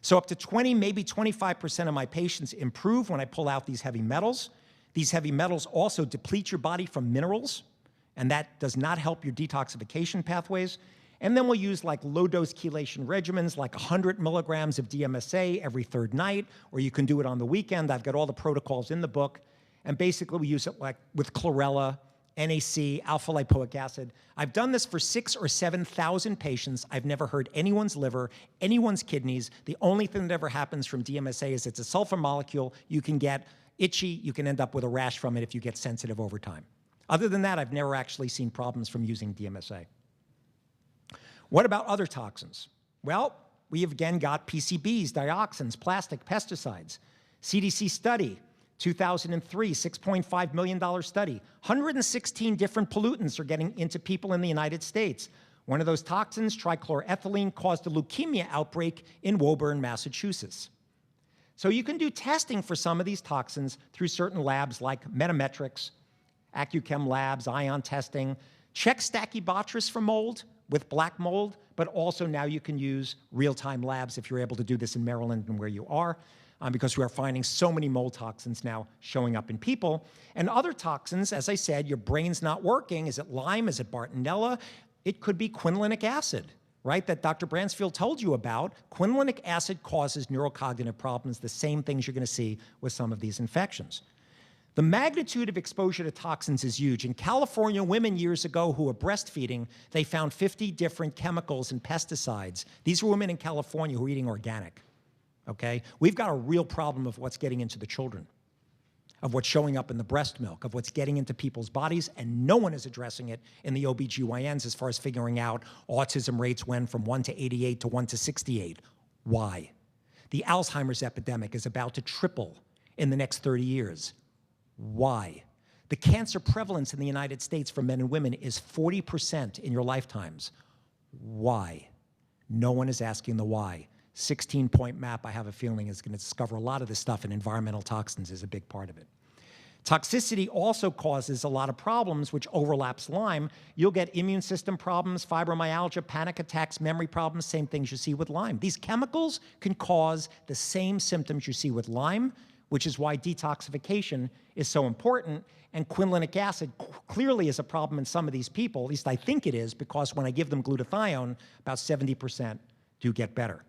So up to 20, maybe 25% of my patients improve when I pull out these heavy metals. These heavy metals also deplete your body from minerals, and that does not help your detoxification pathways. And then we'll use like low-dose chelation regimens, like 100 milligrams of DMSA every third night, or you can do it on the weekend. I've got all the protocols in the book. And basically, we use it like with chlorella, NAC, alpha-lipoic acid. I've done this for 6,000 or 7,000 patients. I've never hurt anyone's liver, anyone's kidneys. The only thing that ever happens from DMSA is it's a sulfur molecule. You can get itchy. You can end up with a rash from it if you get sensitive over time. Other than that, I've never actually seen problems from using DMSA. What about other toxins? Well, we have again got PCBs, dioxins, plastic, pesticides. CDC study, 2003, $6.5 million study. 116 different pollutants are getting into people in the United States. One of those toxins, trichloroethylene, caused a leukemia outbreak in Woburn, Massachusetts. So you can do testing for some of these toxins through certain labs like Metametrics, AccuChem labs, ion testing. Check Stachybotrys for mold with black mold, but also now you can use real-time labs if you're able to do this in Maryland and where you are, because we are finding so many mold toxins now showing up in people. And other toxins, as I said, your brain's not working. Is it Lyme? Is it Bartonella? It could be quinolinic acid, right, that Dr. Bransfield told you about. Quinolinic acid causes neurocognitive problems, the same things you're going to see with some of these infections. The magnitude of exposure to toxins is huge. In California, women years ago who were breastfeeding, they found 50 different chemicals and pesticides. These were women in California who were eating organic, okay? We've got a real problem of what's getting into the children, of what's showing up in the breast milk, of what's getting into people's bodies, and no one is addressing it in the OBGYNs as far as figuring out autism rates went from 1 to 88 to 1 to 68. Why? The Alzheimer's epidemic is about to triple in the next 30 years. Why? The cancer prevalence in the United States for men and women is 40% in your lifetimes. Why? No one is asking the why. 16-point map, I have a feeling, is going to discover a lot of this stuff, and environmental toxins is a big part of it. Toxicity also causes a lot of problems, which overlaps Lyme. You'll get immune system problems, fibromyalgia, panic attacks, memory problems, same things you see with Lyme. These chemicals can cause the same symptoms you see with Lyme, which is why detoxification is so important. And quinolinic acid clearly is a problem in some of these people, at least I think it is, because when I give them glutathione, about 70% do get better.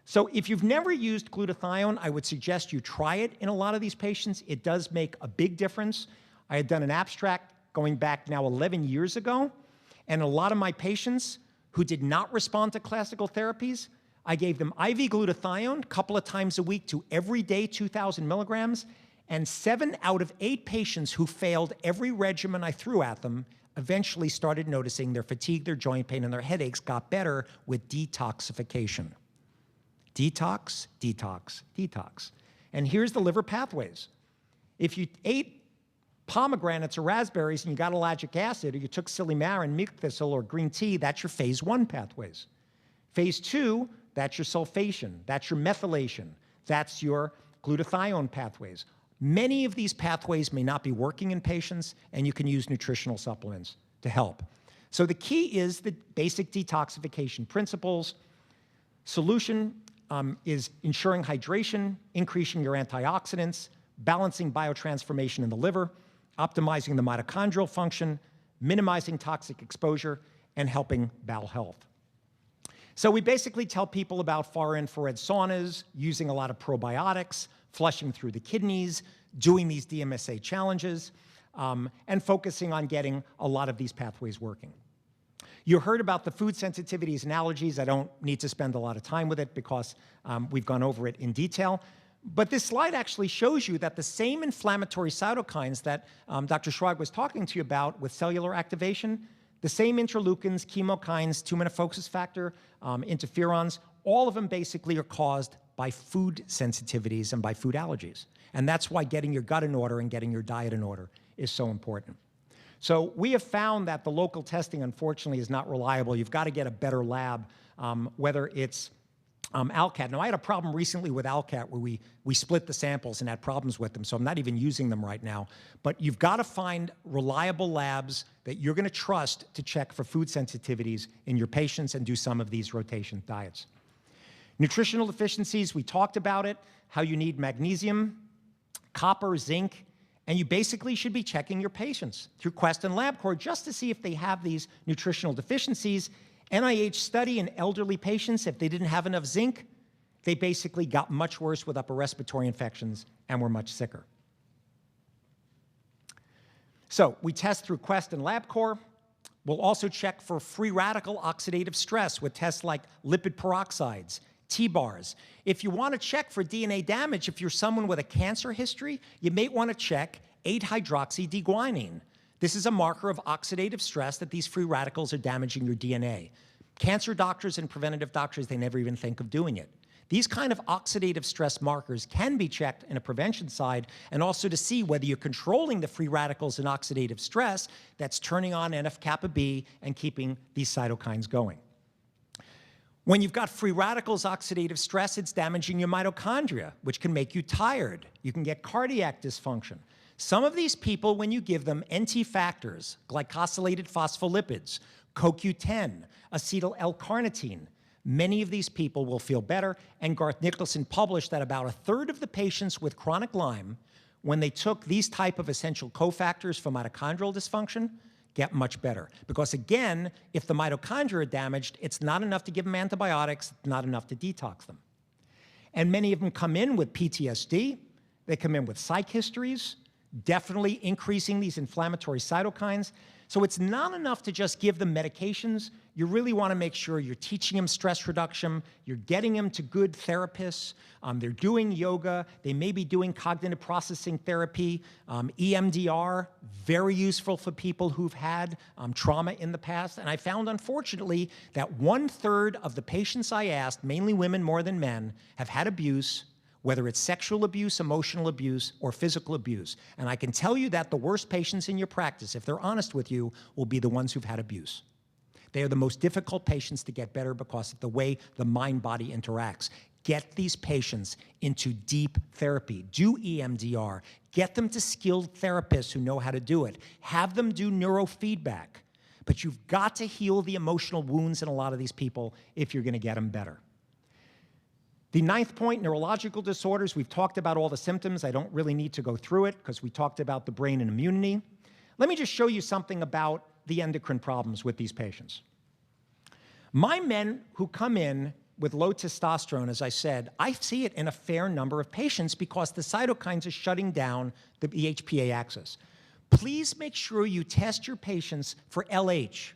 So if you've never used glutathione, I would suggest you try it in a lot of these patients. It does make a big difference. I had done an abstract going back now 11 years ago, and a lot of my patients who did not respond to classical therapies, I gave them IV glutathione a couple of times a week to every day 2,000 milligrams, and 7 out of 8 patients who failed every regimen I threw at them eventually started noticing their fatigue, their joint pain, and their headaches got better with detoxification. Detox, detox, detox. And here's the liver pathways. If you ate pomegranates or raspberries and you got allergic acid, or you took silymarin, milk thistle, or green tea, that's your phase 1 pathways. Phase 2, that's your sulfation, that's your methylation, that's your glutathione pathways. Many of these pathways may not be working in patients, and you can use nutritional supplements to help. So the key is the basic detoxification principles. Solution, is ensuring hydration, increasing your antioxidants, balancing biotransformation in the liver, optimizing the mitochondrial function, minimizing toxic exposure, and helping bowel health. So we basically tell people about far-infrared saunas, using a lot of probiotics, flushing through the kidneys, doing these DMSA challenges, and focusing on getting a lot of these pathways working. You heard about the food sensitivities and allergies. I don't need to spend a lot of time with it because we've gone over it in detail. But this slide actually shows you that the same inflammatory cytokines that Dr. Schwag was talking to you about with cellular activation, the same interleukins, chemokines, tumor necrosis factor, interferons, all of them basically are caused by food sensitivities and by food allergies. And that's why getting your gut in order and getting your diet in order is so important. So we have found that the local testing, unfortunately, is not reliable. You've got to get a better lab, whether it's ALCAT. Now, I had a problem recently with ALCAT where we split the samples and had problems with them, so I'm not even using them right now. But you've got to find reliable labs that you're going to trust to check for food sensitivities in your patients and do some of these rotation diets. Nutritional deficiencies, we talked about it, how you need magnesium, copper, zinc, and you basically should be checking your patients through Quest and LabCorp just to see if they have these nutritional deficiencies. NIH study in elderly patients, if they didn't have enough zinc, they basically got much worse with upper respiratory infections and were much sicker. So we test through Quest and LabCorp. We'll also check for free radical oxidative stress with tests like lipid peroxides, T-bars. If you want to check for DNA damage, if you're someone with a cancer history, you may want to check 8-hydroxy-D-guanine. This is a marker of oxidative stress that these free radicals are damaging your DNA. Cancer doctors and preventative doctors, they never even think of doing it. These kind of oxidative stress markers can be checked in a prevention side and also to see whether you're controlling the free radicals and oxidative stress that's turning on NF-kappa B and keeping these cytokines going. When you've got free radicals, oxidative stress, it's damaging your mitochondria, which can make you tired. You can get cardiac dysfunction. Some of these people, when you give them NT factors, glycosylated phospholipids, CoQ10, acetyl L-carnitine, many of these people will feel better. And Garth Nicholson published that about a third of the patients with chronic Lyme, when they took these type of essential cofactors for mitochondrial dysfunction, get much better. Because again, if the mitochondria are damaged, it's not enough to give them antibiotics, it's not enough to detox them. And many of them come in with PTSD, they come in with psych histories, definitely increasing these inflammatory cytokines. So it's not enough to just give them medications. You really want to make sure you're teaching them stress reduction, you're getting them to good therapists, they're doing yoga, they may be doing cognitive processing therapy, EMDR, very useful for people who've had trauma in the past. And I found, unfortunately, that 1/3 of the patients I asked, mainly women more than men, have had abuse, whether it's sexual abuse, emotional abuse, or physical abuse. And I can tell you that the worst patients in your practice, if they're honest with you, will be the ones who've had abuse. They are the most difficult patients to get better because of the way the mind-body interacts. Get these patients into deep therapy. Do EMDR. Get them to skilled therapists who know how to do it. Have them do neurofeedback. But you've got to heal the emotional wounds in a lot of these people if you're going to get them better. The 9th point, neurological disorders. We've talked about all the symptoms. I don't really need to go through it because we talked about the brain and immunity. Let me just show you something about the endocrine problems with these patients. My men who come in with low testosterone, as I said, I see it in a fair number of patients because the cytokines are shutting down the HPA axis. Please make sure you test your patients for LH,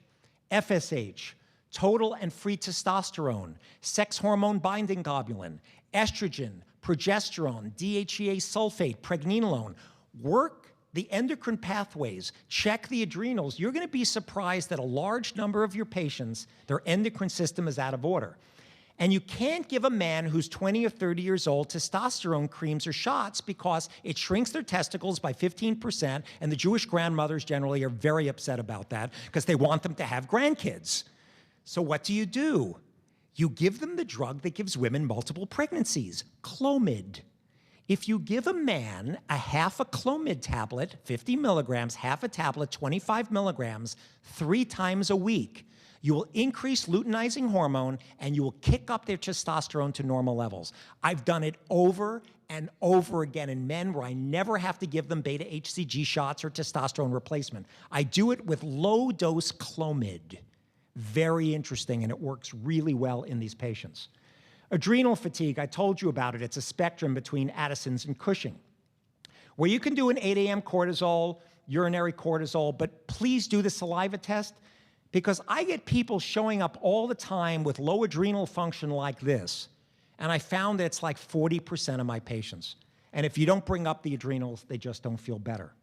FSH, total and free testosterone, sex hormone binding globulin, estrogen, progesterone, DHEA sulfate, pregnenolone. Work the endocrine pathways, check the adrenals. You're going to be surprised that a large number of your patients, their endocrine system is out of order. And you can't give a man who's 20 or 30 years old testosterone creams or shots because it shrinks their testicles by 15%, and the Jewish grandmothers generally are very upset about that because they want them to have grandkids. So what do? You give them the drug that gives women multiple pregnancies, Clomid. If you give a man a half a Clomid tablet, 50 milligrams, half a tablet, 25 milligrams, 3 times a week, you will increase luteinizing hormone and you will kick up their testosterone to normal levels. I've done it over and over again in men where I never have to give them beta-HCG shots or testosterone replacement. I do it with low-dose Clomid. Very interesting, and it works really well in these patients. Adrenal fatigue, I told you about it. It's a spectrum between Addison's and Cushing, where you can do an 8 a.m. cortisol, urinary cortisol, but please do the saliva test, because I get people showing up all the time with low adrenal function like this, and I found that it's like 40% of my patients. And if you don't bring up the adrenals, they just don't feel better.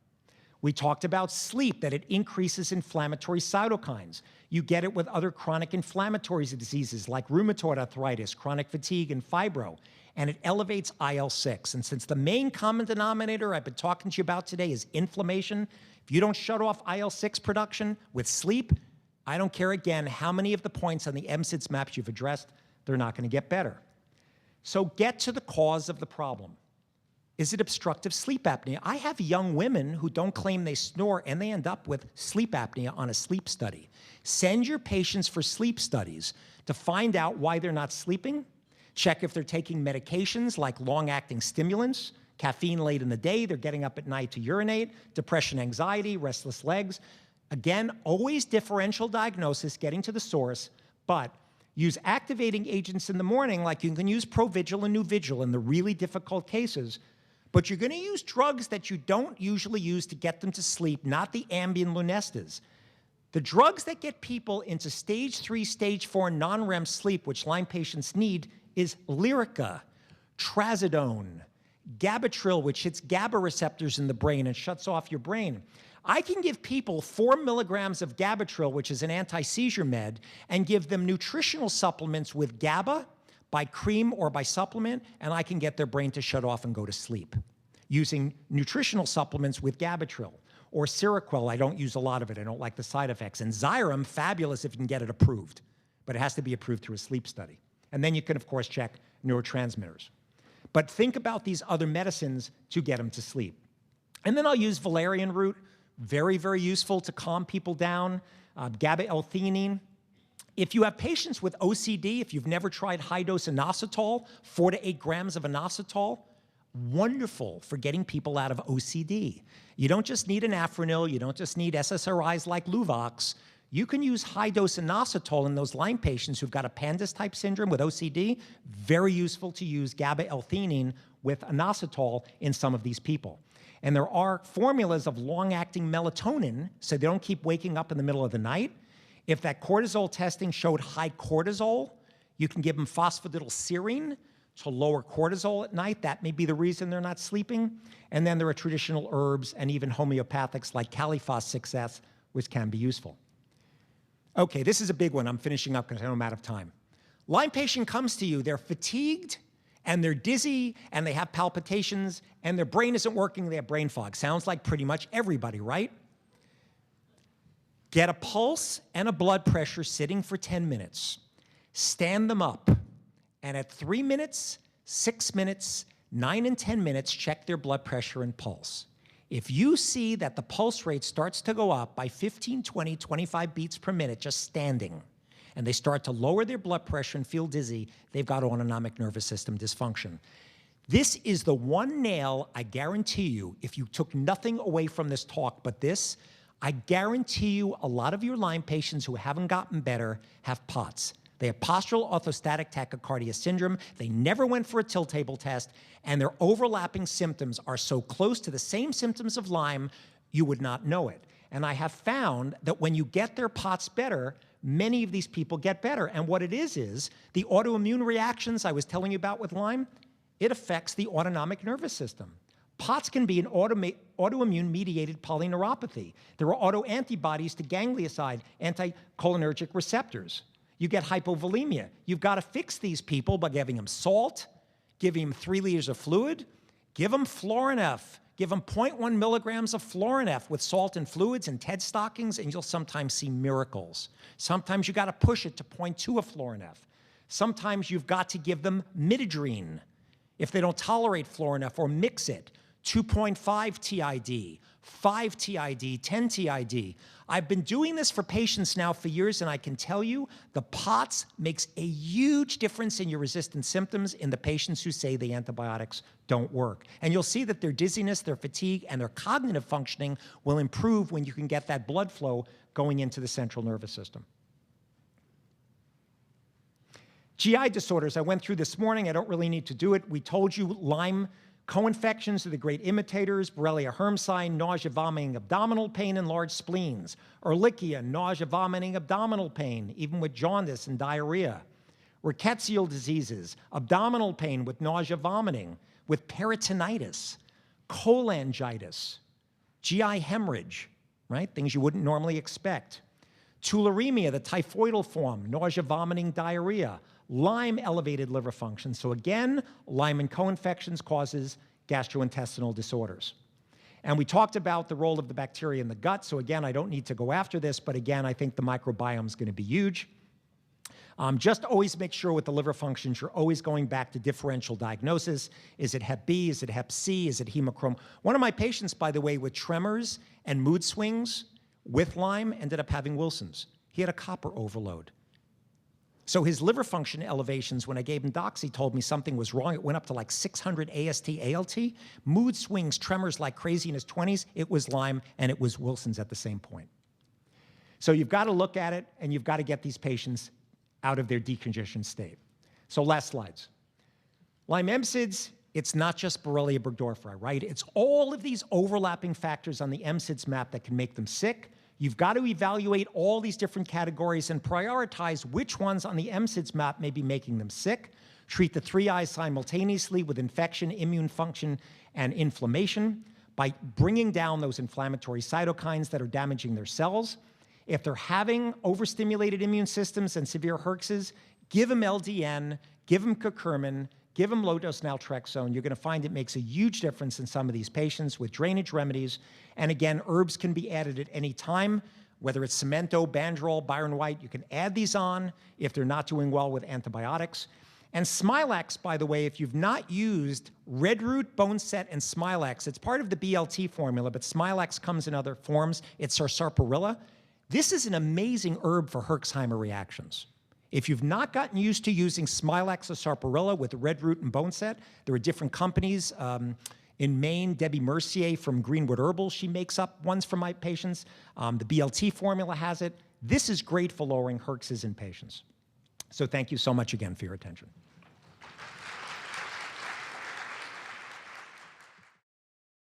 We talked about sleep, that it increases inflammatory cytokines. You get it with other chronic inflammatory diseases like rheumatoid arthritis, chronic fatigue, and fibro. And it elevates IL-6. And since the main common denominator I've been talking to you about today is inflammation, if you don't shut off IL-6 production with sleep, I don't care again how many of the points on the MSIDS maps you've addressed, they're not going to get better. So get to the cause of the problem. Is it obstructive sleep apnea? I have young women who don't claim they snore and they end up with sleep apnea on a sleep study. Send your patients for sleep studies to find out why they're not sleeping. Check if they're taking medications like long-acting stimulants, caffeine late in the day, they're getting up at night to urinate, depression, anxiety, restless legs. Again, always differential diagnosis, getting to the source, but use activating agents in the morning like you can use Provigil and Nuvigil in the really difficult cases. But you're going to use drugs that you don't usually use to get them to sleep, not the Ambien Lunestas. The drugs that get people into stage 3, stage 4 non-REM sleep, which Lyme patients need, is Lyrica, Trazodone, Gabatril, which hits GABA receptors in the brain and shuts off your brain. I can give people 4 milligrams of Gabatril, which is an anti-seizure med, and give them nutritional supplements with GABA, by cream or by supplement, and I can get their brain to shut off and go to sleep using nutritional supplements with Gabatril. Or Seroquel, I don't use a lot of it. I don't like the side effects. And Xyrem, fabulous if you can get it approved, but it has to be approved through a sleep study. And then you can, of course, check neurotransmitters. But think about these other medicines to get them to sleep. And then I'll use valerian root, very, very useful to calm people down, GABA-L-theanine. If you have patients with OCD, if you've never tried high-dose inositol, 4 to 8 grams of inositol, wonderful for getting people out of OCD. You don't just need an Afrinil, you don't just need SSRIs like Luvox. You can use high-dose inositol in those Lyme patients who've got a Pandas-type syndrome with OCD. Very useful to use GABA-L-theanine with inositol in some of these people. And there are formulas of long-acting melatonin, so they don't keep waking up in the middle of the night. If that cortisol testing showed high cortisol, you can give them phosphatidylserine to lower cortisol at night. That may be the reason they're not sleeping. And then there are traditional herbs and even homeopathics like Califos 6S, which can be useful. Okay, this is a big one. I'm finishing up because I'm out of time. Lyme patient comes to you, they're fatigued, and they're dizzy, and they have palpitations, and their brain isn't working, they have brain fog. Sounds like pretty much everybody, right? Get a pulse and a blood pressure sitting for 10 minutes. Stand them up. And at 3 minutes, 6 minutes, 9 and 10 minutes, check their blood pressure and pulse. If you see that the pulse rate starts to go up by 15, 20, 25 beats per minute just standing, and they start to lower their blood pressure and feel dizzy, they've got autonomic nervous system dysfunction. This is the one nail, I guarantee you, if you took nothing away from this talk but this, I guarantee you a lot of your Lyme patients who haven't gotten better have POTS. They have postural orthostatic tachycardia syndrome. They never went for a tilt table test, and their overlapping symptoms are so close to the same symptoms of Lyme, you would not know it. And I have found that when you get their POTS better, many of these people get better. And what it is the autoimmune reactions I was telling you about with Lyme, it affects the autonomic nervous system. POTS can be an autoimmune-mediated polyneuropathy. There are autoantibodies to ganglioside, anticholinergic receptors. You get hypovolemia. You've got to fix these people by giving them salt, giving them 3 liters of fluid, give them Florinef, give them 0.1 milligrams of Florinef with salt and fluids and TED stockings, and you'll sometimes see miracles. Sometimes you got to push it to 0.2 of Florinef. Sometimes you've got to give them midodrine. If they don't tolerate fluor enough or mix it, 2.5 TID, 5 TID, 10 TID. I've been doing this for patients now for years, and I can tell you the POTS makes a huge difference in your resistant symptoms in the patients who say the antibiotics don't work. And you'll see that their dizziness, their fatigue, and their cognitive functioning will improve when you can get that blood flow going into the central nervous system. GI disorders, I went through this morning. I don't really need to do it. We told you Lyme co-infections are the great imitators, Borrelia hermsii, nausea, vomiting, abdominal pain, and large spleens. Ehrlichia, nausea, vomiting, abdominal pain, even with jaundice and diarrhea. Rickettsial diseases, abdominal pain with nausea, vomiting, with peritonitis, cholangitis, GI hemorrhage, right? Things you wouldn't normally expect. Tularemia, the typhoidal form, nausea, vomiting, diarrhea. Lyme, elevated liver function. So again, Lyme and co-infections causes gastrointestinal disorders. And we talked about the role of the bacteria in the gut. So again, I don't need to go after this, but again, I think the microbiome is going to be huge. Just always make sure with the liver functions, you're always going back to differential diagnosis. Is it Hep B? Is it Hep C? Is it hemochrome? One of my patients, by the way, with tremors and mood swings with Lyme ended up having Wilson's. He had a copper overload. So his liver function elevations, when I gave him doxy, told me something was wrong. It went up to like 600 AST, ALT. Mood swings, tremors like crazy in his 20s. It was Lyme, and it was Wilson's at the same point. So you've got to look at it, and you've got to get these patients out of their decongestion state. So last slides. Lyme-MSIDS, it's not just Borrelia burgdorferi, right? It's all of these overlapping factors on the MSIDS map that can make them sick. You've got to evaluate all these different categories and prioritize which ones on the MSIDS map may be making them sick. Treat the three I's simultaneously with infection, immune function, and inflammation by bringing down those inflammatory cytokines that are damaging their cells. If they're having overstimulated immune systems and severe herxes, give them LDN, give them curcumin, give them low-dose naltrexone. You're going to find it makes a huge difference in some of these patients with drainage remedies. And again, herbs can be added at any time, whether it's Cemento, Bandrol, Byron White. You can add these on if they're not doing well with antibiotics. And Smilax, by the way, if you've not used Redroot, Boneset, and Smilax, it's part of the BLT formula, but Smilax comes in other forms. It's sarsaparilla. This is an amazing herb for Herxheimer reactions. If you've not gotten used to using Smilax or sarsaparilla with Redroot and Boneset, there are different companies. In Maine, Debbie Mercier from Greenwood Herbal, she makes up ones for my patients. The BLT formula has it. This is great for lowering herxes in patients. So thank you so much again for your attention.